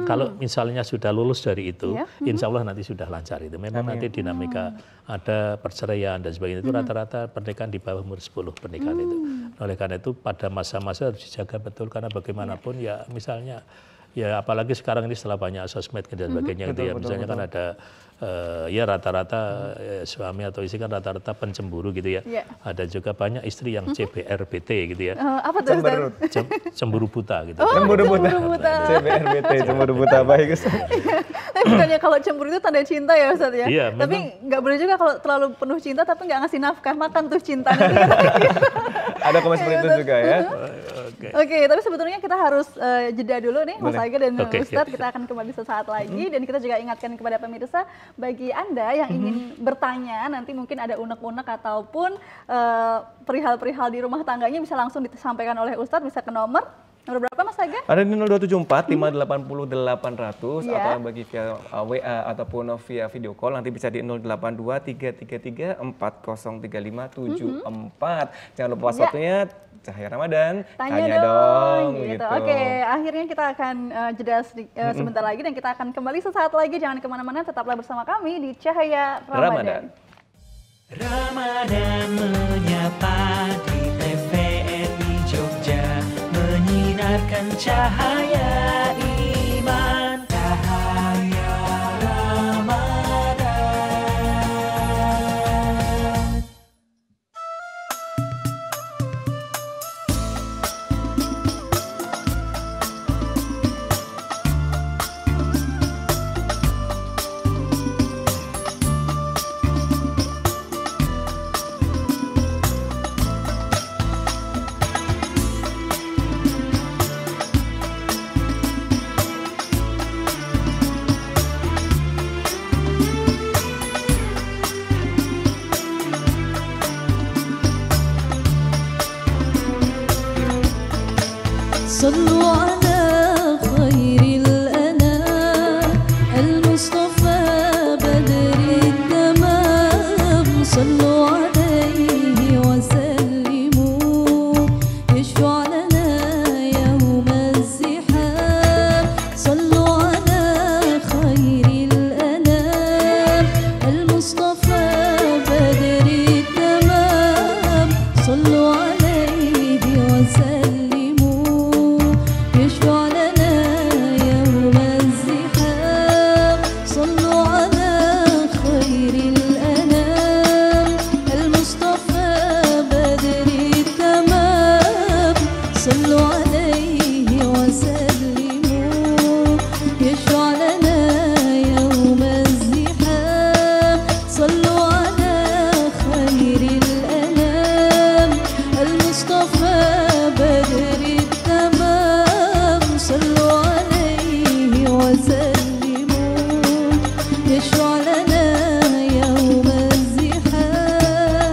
Kalau misalnya sudah lulus dari itu, insya Allah nanti sudah lancar itu. Memang nanti dinamika ada perceraian dan sebagainya itu rata-rata pernikahan di bawah umur 10 pernikahan itu. Oleh karena itu pada masa-masa harus dijaga betul karena bagaimanapun ya misalnya ya apalagi sekarang ini setelah banyak sosmed dan sebagainya gitu ya misalnya kan ada ya rata-rata suami atau istri kan rata-rata pencemburu gitu ya. Ada juga banyak istri yang CBRBT gitu ya. Apa tuh? Cemburu buta gitu. Cemburu buta. CBRBT cemburu buta baik Ustaz. Tapi bukannya kalau cemburu itu tanda cinta ya Ustaz ya? Iya, tapi nggak boleh juga kalau terlalu penuh cinta tapi nggak ngasih nafkah makan tuh cinta. Ada komen seperti itu juga ya. Oke, tapi sebetulnya kita harus jeda dulu nih Mas Aga dan Ustadz. Kita akan kembali sesaat lagi dan kita juga ingatkan kepada pemirsa bagi Anda yang ingin bertanya nanti mungkin ada unek-unek ataupun perihal-perihal di rumah tangganya bisa langsung disampaikan oleh Ustadz, bisa ke nomor berapa Mas Aga? Ada di 0274 580 800 atau bagi via WA ataupun via video call nanti bisa di 082 333 4035 74. Jangan lupa WhatsApp-nya Cahaya Ramadan, tanya dong gitu. Oke, akhirnya kita akan jeda sebentar lagi dan kita akan kembali sesaat lagi. Jangan kemana-mana, tetaplah bersama kami di Cahaya Ramadan. Ramadan menyapa di TVRI Jogja, menyinarkan cahaya iman, cahaya Ramadan. صلوا على خير الأنام المصطفى بدر التمام صلوا عليه وسلموا يشفع لنا يوم الزحام صلوا على خير الأنام المصطفى بدر التمام صلوا عليه وسلموا يشفع لنا يوم الزحام صلوا على خير الأنام المصطفى بدر التمام صلوا عليه وسلموا يشفع لنا يوم الزحام صلوا على خير الأنام المصطفى بدر التمام صلوا عليه وسلموا يشفع لنا يوم الزحام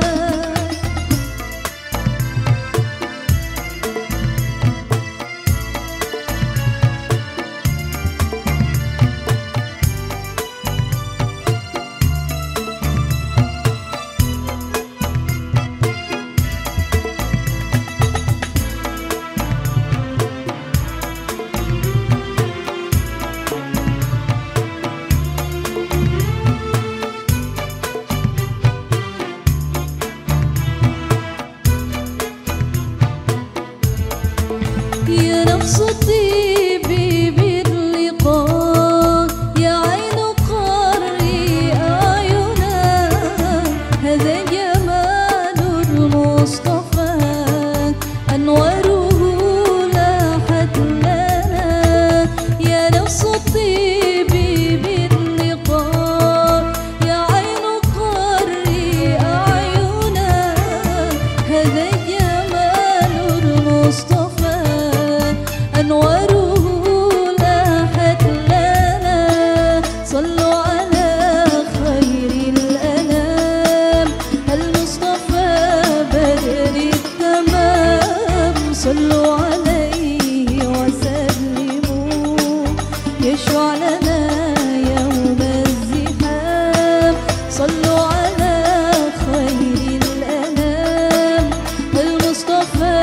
صلوا على خير الأنام المصطفى بدر التمام صلوا عليه وسلموا يشفع لنا يوم الزحام صلوا على خير الأنام المصطفى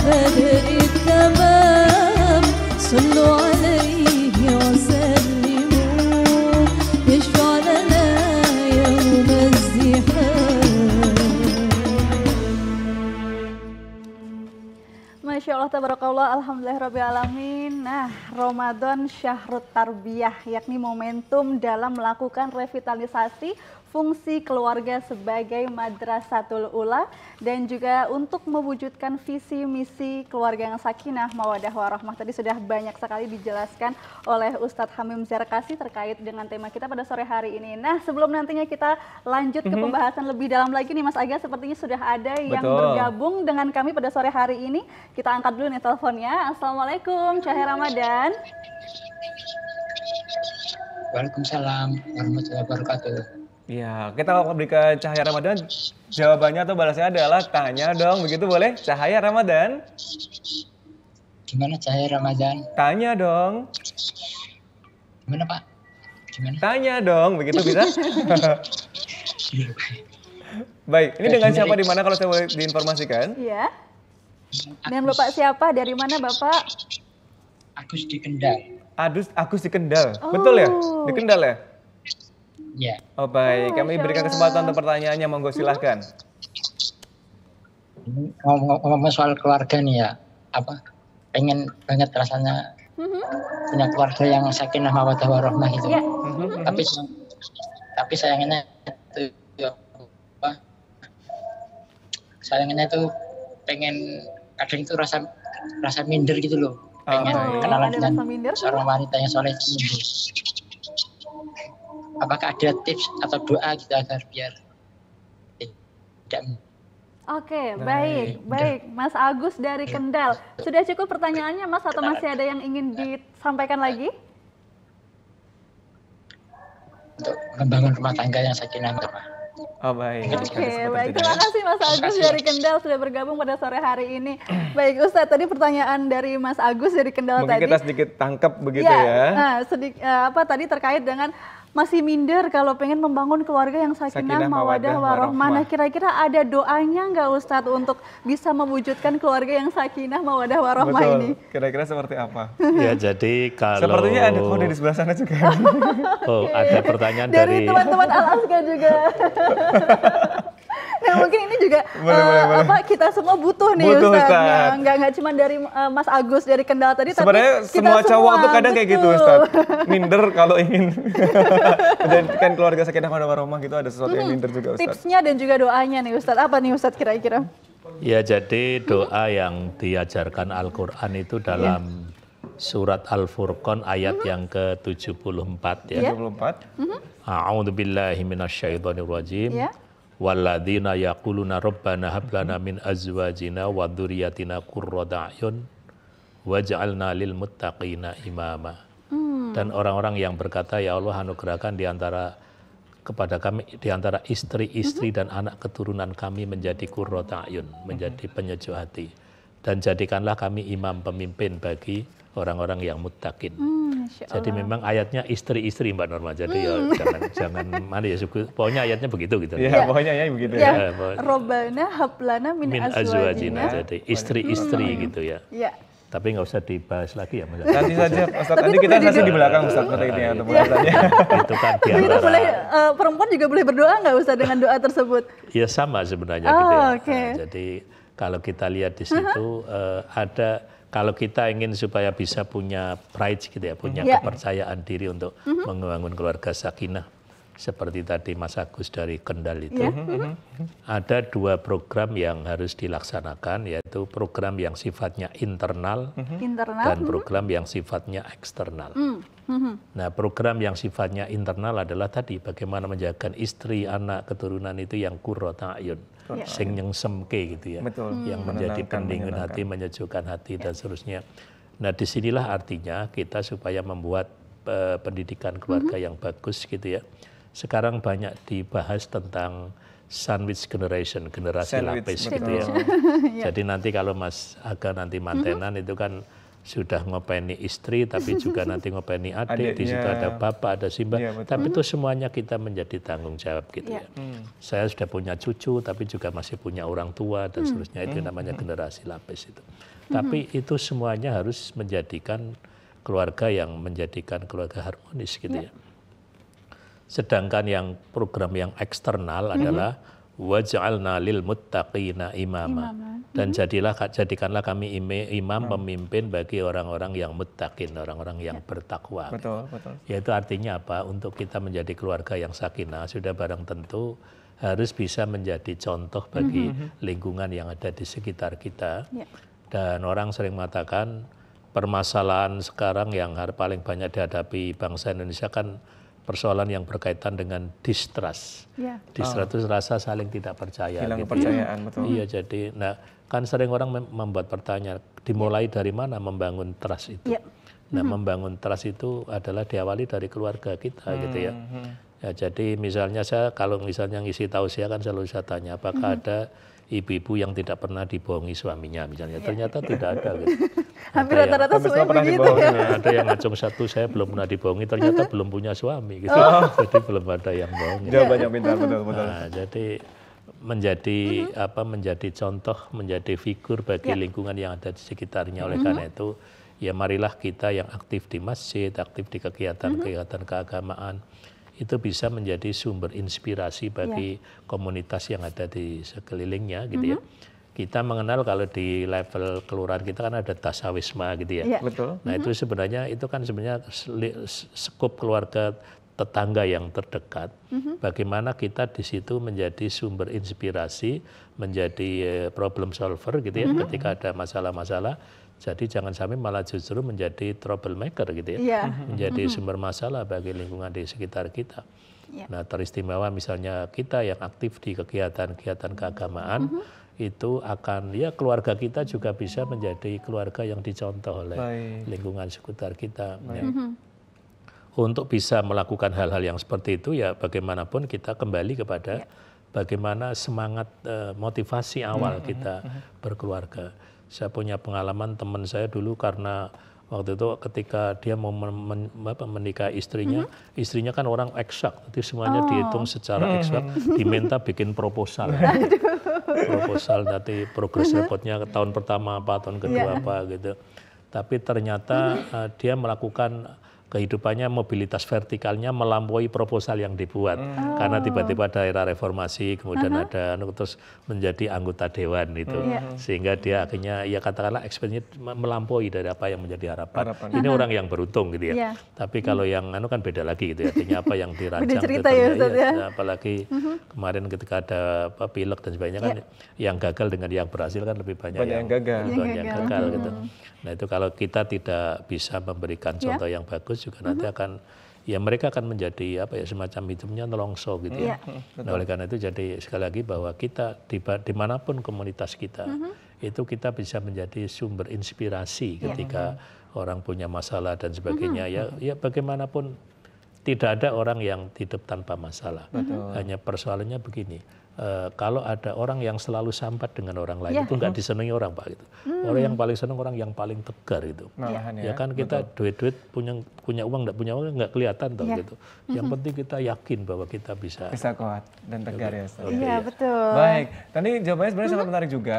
بدر التمام صلوا عليه وسلموا يشفع لنا يوم الزحام. Masya Allah, tabarakallah, alhamdulillahirrabbilalamin. Nah, Ramadan Syahrut Tarbiyah, yakni momentum dalam melakukan revitalisasi fungsi keluarga sebagai madrasatul ula dan juga untuk mewujudkan visi misi keluarga yang sakinah, mawadah warahmah. Tadi sudah banyak sekali dijelaskan oleh Ustadz Hamim Zarkasi terkait dengan tema kita pada sore hari ini. Nah, sebelum nantinya kita lanjut ke pembahasan lebih dalam lagi nih Mas Aga, sepertinya sudah ada yang bergabung dengan kami pada sore hari ini. Kita angkat dulu nih teleponnya. Assalamualaikum, Cahaya Ramadan. Waalaikumsalam warahmatullahi wabarakatuh. Ya, kita berikan Cahaya Ramadan. Jawabannya atau balasnya adalah tanya dong, begitu boleh? Cahaya Ramadan. Gimana Cahaya Ramadan? Tanya dong. Gimana Pak? Gimana? Tanya dong, begitu bisa? Baik, ini dengan siapa di mana kalau saya boleh diinformasikan? Iya. Dan Bapak siapa? Dari mana Bapak? Agus di Kendal. Agus di Kendal. Betul ya? Di Kendal ya? Ya. Oh baik, kami berikan kesempatan untuk pertanyaannya, monggo silahkan. Ngomong soal keluarga nih ya, apa? Pengen banget rasanya punya keluarga yang sakinah mawaddah warahmah gitu. Ya. Tapi sayangnya itu apa? Sayangnya itu pengen kadang itu rasa minder gitu loh. Pengen kenalan ada dengan rasa minder, seorang wanita yang soleh itu. Apakah ada tips atau doa gitu agar biar tidak. Oke, baik. Mas Agus dari Kendal. Sudah cukup pertanyaannya Mas atau masih ada yang ingin disampaikan lagi? Untuk membangun rumah tangga yang sakinah mawaddah. Oh baik. Oke, baik. Terima kasih Mas Agus dari Kendal sudah bergabung pada sore hari ini. Baik, Ustadz, tadi pertanyaan dari Mas Agus dari Kendal Mungkin tadi. kita sedikit tangkap begitu ya. Nah, tadi terkait dengan masih minder kalau pengen membangun keluarga yang sakinah, mawadah, warahmah. Nah, kira-kira ada doanya nggak Ustadz untuk bisa mewujudkan keluarga yang sakinah, mawadah, warahmah ini? Kira-kira seperti apa? Ya, jadi kalau Sepertinya ada kode di sebelah sana juga. Oh, ada pertanyaan Dari teman-teman Al-Azka juga. Nah, mungkin ini juga kita semua butuh nih Ustadz. Ya, nggak cuma dari Mas Agus dari Kendal tadi, sebenarnya tapi kita semua cowok tuh kadang kayak gitu Ustadz. Minder kalau ingin menjadikan keluarga sakinah mawaddah warahmah gitu, ada sesuatu yang minder juga Ustadz. Tipsnya dan juga doanya nih Ustadz. Apa nih Ustadz kira-kira? Ya, jadi doa yang diajarkan Al-Qur'an itu dalam surat Al-Furqan ayat yang ke-74 ya. 74. A'udzubillahi minasyaitonirrajim. Ya. Walladzina yaquluna rabbana hab lana min azwajina wa dzurriyyatina qurrata a'yun waj'alna lil muttaqina imama. Dan orang-orang yang berkata, ya Allah anugerahkan kepada kami di antara istri-istri dan anak keturunan kami menjadi qurrata a'yun, menjadi penyejuk hati. Dan jadikanlah kami imam pemimpin bagi orang-orang yang muttaqin. Jadi memang ayatnya istri-istri Mbak Norma. Jadi ya jangan mana ya, pokoknya ayatnya begitu gitu. Iya, pokoknya ya begitu Ya, ya. Robbana hablana min azwajina. Jadi istri-istri gitu ya. Iya. Tapi nggak usah dibahas lagi ya Mas. Nanti saja Ustadz, nanti kita sesi di belakang Ustadz ini untuk pembahasannya. Itu kan di Itu antara boleh, perempuan juga boleh berdoa nggak Ustadz dengan doa tersebut? ya sama sebenarnya gitu ya. Oke. Nah, jadi kalau kita lihat di situ ada, kalau kita ingin supaya bisa punya pride gitu ya, punya kepercayaan diri untuk membangun keluarga sakinah seperti tadi Mas Agus dari Kendal itu, ada 2 program yang harus dilaksanakan, yaitu program yang sifatnya internal dan program yang sifatnya eksternal. Nah, program yang sifatnya internal adalah tadi bagaimana menjadikan istri, anak, keturunan itu yang qurrata a'yun, sing nyengsemke gitu ya, yang menjadi pendingin hati, menyejukkan hati dan seterusnya. Nah, disinilah artinya kita supaya membuat pendidikan keluarga yang bagus gitu ya. Sekarang banyak dibahas tentang sandwich generation, generasi lapis gitu ya. Jadi nanti kalau Mas Aga nanti mantenan itu kan sudah ngopeni istri, tapi juga nanti ngopeni adik, di situ ada bapak, ada Simba, tapi itu semuanya kita menjadi tanggung jawab gitu ya. Saya sudah punya cucu, tapi juga masih punya orang tua dan seterusnya, itu namanya generasi lapis itu. Tapi itu semuanya harus menjadikan keluarga yang menjadikan keluarga harmonis gitu ya. Sedangkan yang program yang eksternal adalah waj'alna lil muttaqina imama. Dan jadikanlah kami imam pemimpin bagi orang-orang yang muttaqin, orang-orang yang bertakwa. Betul, betul. Yaitu artinya apa? Untuk kita menjadi keluarga yang sakinah sudah barang tentu harus bisa menjadi contoh bagi lingkungan yang ada di sekitar kita. Dan orang sering mengatakan permasalahan sekarang yang paling banyak dihadapi bangsa Indonesia kan persoalan yang berkaitan dengan distrust. Distrust itu rasa saling tidak percaya. Hilang gitu. kepercayaan, betul. Iya, jadi kan sering orang membuat pertanyaan, dimulai dari mana membangun trust itu? Nah, membangun trust itu adalah diawali dari keluarga kita gitu ya. Ya, jadi misalnya kalau misalnya ngisi tausiah kan selalu saya tanya, apakah ada ibu-ibu yang tidak pernah dibohongi suaminya misalnya, ternyata tidak ada gitu. Hampir rata-rata semuanya begitu ya. Ada yang ngacung satu, saya belum pernah dibohongi, ternyata belum punya suami gitu. Jadi belum ada yang bohong. Jawabannya pintar, betul. Nah, jadi menjadi contoh, menjadi figur bagi lingkungan yang ada di sekitarnya. Oleh karena itu, ya marilah kita yang aktif di masjid, aktif di kegiatan-kegiatan keagamaan, itu bisa menjadi sumber inspirasi bagi komunitas yang ada di sekelilingnya gitu ya. Kita mengenal kalau di level kelurahan kita kan ada tasawisma gitu ya. Betul. Nah itu sebenarnya skup keluarga tetangga yang terdekat. Bagaimana kita di situ menjadi sumber inspirasi, menjadi problem solver gitu ya. Ketika ada masalah-masalah, jadi jangan sampai malah justru menjadi troublemaker gitu ya. Menjadi sumber masalah bagi lingkungan di sekitar kita. Nah teristimewa misalnya kita yang aktif di kegiatan-kegiatan keagamaan, itu akan keluarga kita juga bisa menjadi keluarga yang dicontoh oleh lingkungan sekitar kita. Untuk bisa melakukan hal-hal yang seperti itu ya bagaimanapun kita kembali kepada bagaimana semangat motivasi awal kita berkeluarga. Saya punya pengalaman teman saya dulu karena waktu itu ketika dia mau menikah istrinya kan orang eksak, jadi semuanya dihitung secara eksak, diminta bikin proposal. Proposal nanti progres reportnya tahun pertama apa, tahun kedua apa gitu. Tapi ternyata dia melakukan kehidupannya, mobilitas vertikalnya melampaui proposal yang dibuat. Karena tiba-tiba ada era reformasi, kemudian ada terus menjadi anggota dewan itu. Sehingga dia akhirnya ya katakanlah experience melampaui dari apa yang menjadi harapan. Ini orang yang beruntung gitu ya. Tapi kalau yang kan beda lagi gitu ya. Artinya apa yang dirancang cerita ya, Ustaz, ya. Apalagi kemarin ketika ada pilek dan sebagainya kan yang gagal dengan yang berhasil kan lebih banyak yang gagal gitu. Nah itu kalau kita tidak bisa memberikan contoh yang bagus juga nanti akan mereka akan menjadi semacam hidupnya nelongso gitu ya. Nah oleh karena itu jadi sekali lagi bahwa kita dimanapun komunitas kita itu kita bisa menjadi sumber inspirasi ketika orang punya masalah dan sebagainya ya bagaimanapun tidak ada orang yang hidup tanpa masalah. Hanya persoalannya begini. Kalau ada orang yang selalu sambat dengan orang lain itu nggak disenangi orang Pak gitu. Orang yang paling senang orang yang paling tegar itu. Ya kan kita duit-duit punya uang nggak kelihatan toh gitu. Yang penting kita yakin bahwa kita bisa kuat dan tegar ya. Iya betul. Baik, tadi jawabannya sebenarnya sangat menarik juga.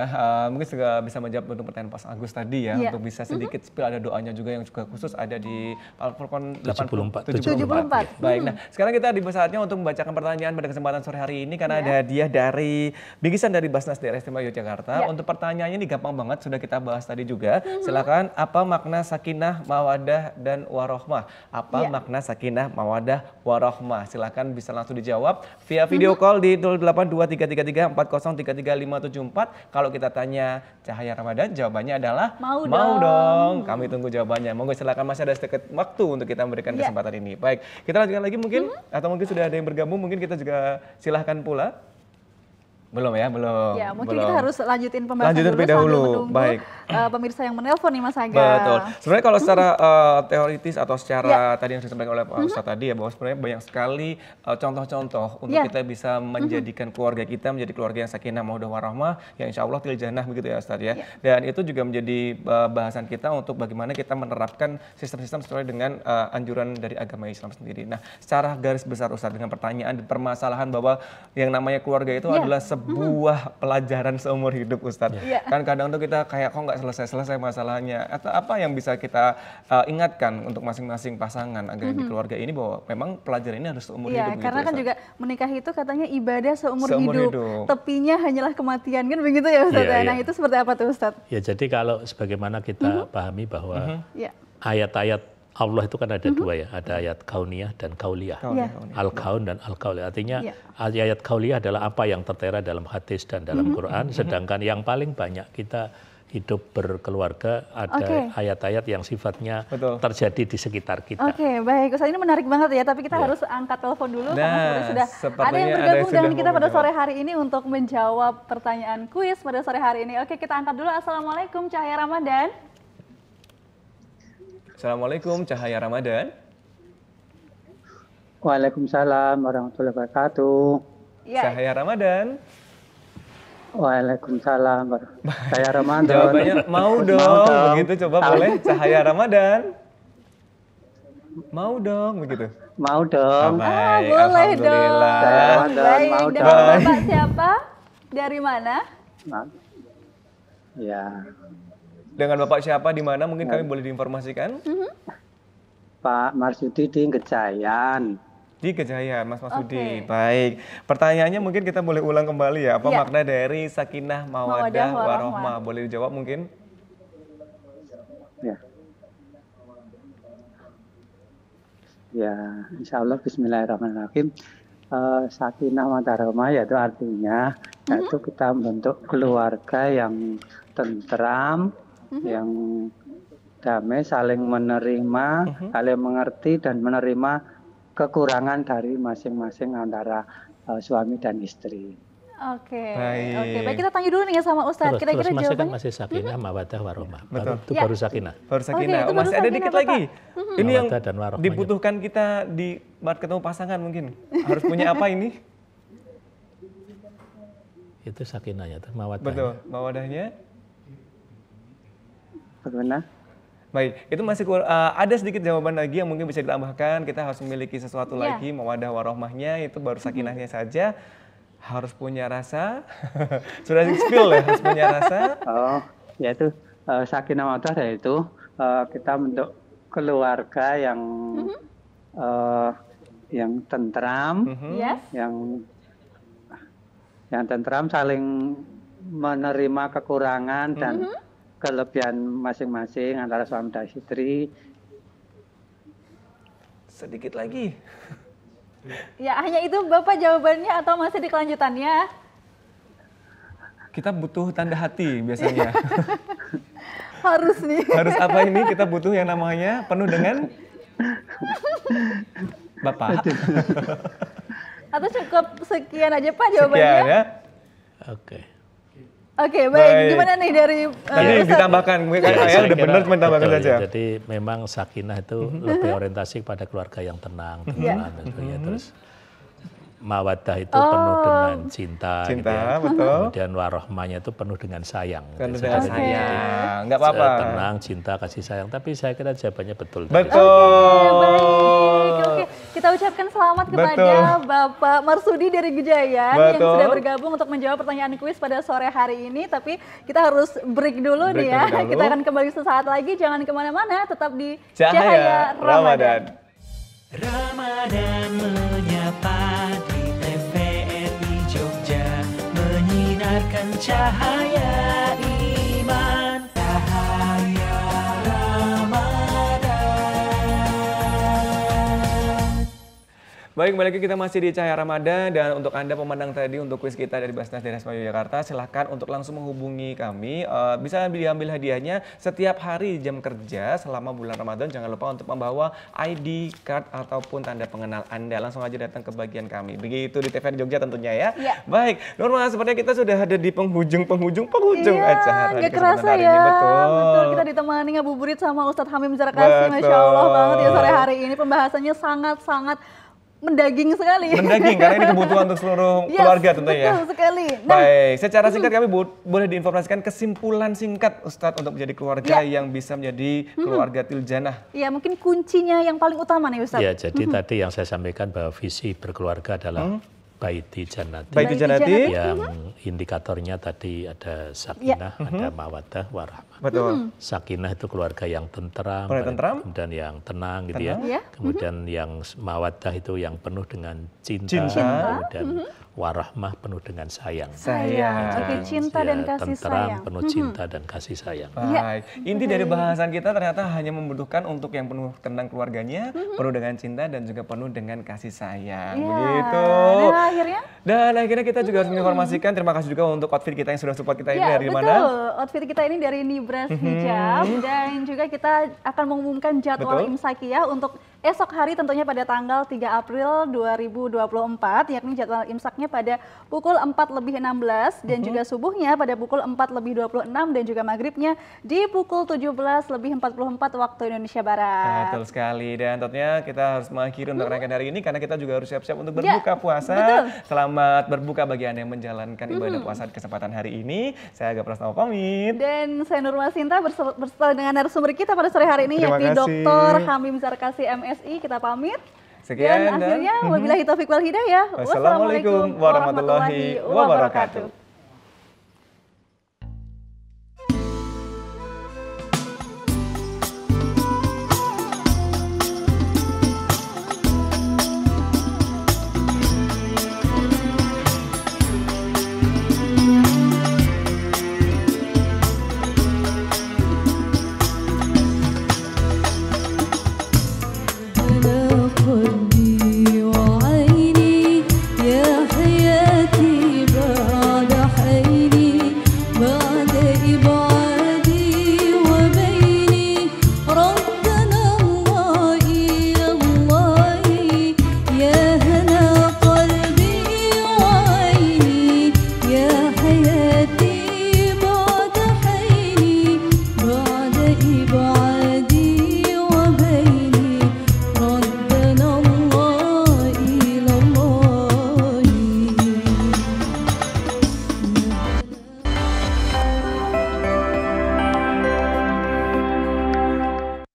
Mungkin juga bisa menjawab untuk pertanyaan Pak Agus tadi ya, untuk bisa sedikit spill ada doanya juga yang juga khusus ada di Al-Furqan 74. Baik, nah sekarang kita di saatnya untuk membacakan pertanyaan pada kesempatan sore hari ini karena ada hadiah dari bingkisan dari Basnas Daerah Istimewa Yogyakarta. Untuk pertanyaannya ini gampang banget, sudah kita bahas tadi juga. Silakan, apa makna sakinah, mawadah, dan warohmah? Apa makna sakinah, mawadah, warohmah? Silakan bisa langsung dijawab via video call di 08233340333574. Kalau kita tanya Cahaya Ramadan, jawabannya adalah mau dong. Kami tunggu jawabannya. Monggo silakan, masih ada sedikit waktu untuk kita memberikan kesempatan ini. Baik, kita lanjutkan lagi mungkin, atau mungkin sudah ada yang bergabung, mungkin kita juga silahkan pula. Belum ya, belum. Ya, mungkin belum. kita harus lanjutin pembahasan Lanjutin dulu lebih sambil dahulu. menunggu Baik. Pemirsa yang menelpon nih Mas Aga. Betul. Sebenarnya kalau secara teoritis atau secara tadi yang disampaikan oleh Pak Ustadz tadi ya, bahwa sebenarnya banyak sekali contoh-contoh untuk kita bisa menjadikan keluarga kita menjadi keluarga yang sakinah mawaddah warahmah, yang insya Allah til jannah begitu ya Ustadz ya. Dan itu juga menjadi bahasan kita untuk bagaimana kita menerapkan sistem-sistem sesuai dengan anjuran dari agama Islam sendiri. Nah, secara garis besar Ustadz, dengan pertanyaan dan permasalahan bahwa yang namanya keluarga itu adalah sebuah pelajaran seumur hidup Ustadz. Kan kadang tuh kita kayak kok nggak selesai-selesai masalahnya, atau apa yang bisa kita ingatkan untuk masing-masing pasangan agar di keluarga ini bahwa memang pelajaran ini harus seumur hidup. Karena gitu, kan Ustadz. juga menikah itu katanya ibadah seumur Seumur hidup. hidup. Tepinya hanyalah kematian, kan begitu ya Ustadz? Iya, Nah iya. itu seperti apa tuh Ustadz? Ya jadi kalau sebagaimana kita pahami bahwa Ya. ayat-ayat Allah itu kan ada dua ya, ada ayat kauniyah dan kauliyah. Iya. Al-kaun dan al-kauliyah. Artinya Iya. ayat kauliyah adalah apa yang tertera dalam hadis dan dalam Quran, sedangkan yang paling banyak kita hidup berkeluarga ada ayat-ayat yang sifatnya Betul. terjadi di sekitar kita. Oke, baik. Ustadz, ini menarik banget ya, tapi kita harus angkat telepon dulu karena sudah ada yang bergabung dengan kita pada sore hari ini untuk menjawab pertanyaan kuis pada sore hari ini. Oke, kita angkat dulu. Assalamualaikum, Cahaya Ramadan. Assalamualaikum, Cahaya Ramadan. Waalaikumsalam warahmatullahi wabarakatuh. Ya, Cahaya Ramadan. Waalaikumsalam. Saya Ramadan. Jawabannya mau dong, begitu coba boleh Cahaya Ramadan. Mau dong, begitu. Mau dong. Baik, boleh dong. alhamdulillah. Ramadan, Baik, mau dengan dong. Bapak siapa? Dari mana? Ya, Dengan Bapak siapa di mana mungkin kami boleh diinformasikan? Pak Marsudi di Gejayan. Di Kejayaan, Mas Masudi. Oke. Baik. Pertanyaannya mungkin kita boleh ulang kembali ya. Apa Ya. makna dari sakinah mawaddah Mawaddah warahmah. warahmah? Boleh dijawab mungkin? Ya. Ya, insya Allah Bismillahirrahmanirrahim. Sakinah mawaddah warahmah yaitu artinya yaitu kita membentuk keluarga yang tentram, yang damai, saling menerima, saling mengerti dan menerima kekurangan dari masing-masing antara suami dan istri. Oke. Baik. Oke, baik, kita tanya dulu nih ya sama Ustadz. Kira-kira Terus masih kan jawabannya? masih sakinah, mawaddah, warahmah. Betul. Itu baru sakinah. Baru sakinah. itu Oh, baru masih ada sakinah, dikit Bapak. lagi. Ini yang Mawaddah dan warahmah. dibutuhkan kita di saat ketemu pasangan mungkin. Harus punya apa ini? Itu sakinahnya, itu mawaddah. Betul. Mawaddahnya. Bagaimana? Baik, itu masih ada sedikit jawaban lagi yang mungkin bisa ditambahkan. Kita harus memiliki sesuatu Ya. lagi, mawaddah warahmahnya itu baru sakinahnya saja. Harus punya rasa. Sudah spill ya, harus punya rasa. Oh, yaitu sakinah mawaddah yaitu kita bentuk keluarga yang tentram, Yes. yang tentram, saling menerima kekurangan dan kelebihan masing-masing antara suami dan istri. Sedikit lagi. Ya, hanya itu Bapak jawabannya atau masih di kelanjutannya? Kita butuh tanda hati biasanya. Harus nih. Harus apa ini? Kita butuh yang namanya penuh dengan Bapak. Atau cukup sekian aja Pak jawabannya? Sekian ya. Oke. Oke, baik. Baik. Gimana nih dari Tadi Ustadz? ditambahkan, mungkin Ya, saya saya udah kira benar cuma tambahkan betul, saja. ya. Jadi memang sakinah itu lebih orientasi pada keluarga yang tenang, tentram, gitu ya. Terus mawaddah itu penuh dengan cinta, gitu ya. betul. Kemudian warahmahnya itu penuh dengan sayang. gitu. Penuh Saya dengan kira sayang, nggak apa-apa. Tenang, cinta, kasih sayang. Tapi saya kira jawabannya betul. tadi. Betul. Baik, oke. Kita ucapkan selamat kepada Betul. Bapak Marsudi dari Gejayan yang Betul. sudah bergabung untuk menjawab pertanyaan kuis pada sore hari ini. Tapi kita harus break dulu nih ya. Break dulu. Kita akan kembali sesaat lagi. Jangan kemana-mana, tetap di Cahaya Ramadan. Ramadan menyapa di TVRI Jogja, menyinarkan cahaya iman. Cahaya Ramadan. Baik, kembali lagi kita masih di Cahaya Ramadan, dan untuk Anda pemandang tadi untuk kuis kita dari Basnas Daerah Yogyakarta, silahkan untuk langsung menghubungi kami. Bisa diambil hadiahnya setiap hari jam kerja selama bulan Ramadan. Jangan lupa untuk membawa ID card ataupun tanda pengenal Anda. Langsung aja datang ke bagian kami. Begitu di TVRI Jogja tentunya ya. Iya. Baik, Nurma, sepertinya kita sudah ada di penghujung Iya, acara. nggak kerasa ya. Betul, kita ditemani ngabuburit sama Ustadz Hamim Zarakasih. Masya Allah banget ya sore hari ini. Pembahasannya sangat-sangat mendaging sekali. Mendaging, karena ini kebutuhan untuk seluruh keluarga tentunya. Betul sekali. Nah, baik, secara singkat kami boleh diinformasikan kesimpulan singkat Ustadz untuk menjadi keluarga yang bisa menjadi keluarga Tiljanah. Ya, mungkin kuncinya yang paling utama nih Ustadz. Ya, jadi tadi yang saya sampaikan bahwa visi berkeluarga adalah Baiti Jannati. Baiti Jannati. Yang indikatornya tadi ada sakinah, ada mawaddah, warahmah. Betul. Sakinah itu keluarga yang tentram, kemudian yang tenang gitu ya. Kemudian yang mawaddah itu yang penuh dengan cinta. Kemudian warahmah penuh dengan sayang. Oke, cinta dan kasih tentram, sayang. penuh cinta dan kasih sayang. Baik, inti dari bahasan kita ternyata hanya membutuhkan untuk yang penuh tentang keluarganya, penuh dengan cinta dan juga penuh dengan kasih sayang. Begitu. Dan akhirnya kita juga harus menginformasikan, terima kasih juga untuk outfit kita yang sudah support kita ini dari mana? Betul, outfit kita ini dari Nibras Hijab, dan juga kita akan mengumumkan jadwal imsakiyah untuk esok hari tentunya pada tanggal 3 April 2024, yakni jadwal imsaknya pada pukul 4:16 dan juga subuhnya pada pukul 4:26 dan juga maghribnya di pukul 17:44 waktu Indonesia Barat. Betul sekali, dan tentunya kita harus mengakhiri untuk rangkaian hari ini karena kita juga harus siap-siap untuk berbuka puasa. Selamat berbuka bagi Anda yang menjalankan ibadah puasa di kesempatan hari ini. Saya Aga Prasnama pamit. Dan saya Nurma Sinta bersama dengan narasumber kita pada sore hari ini, yakni Dr. Hamim Zarakasih MSI. Kita pamit. Sekian, dan akhirnya wabillahi taufiq wal hidayah. Wassalamualaikum warahmatullahi wabarakatuh.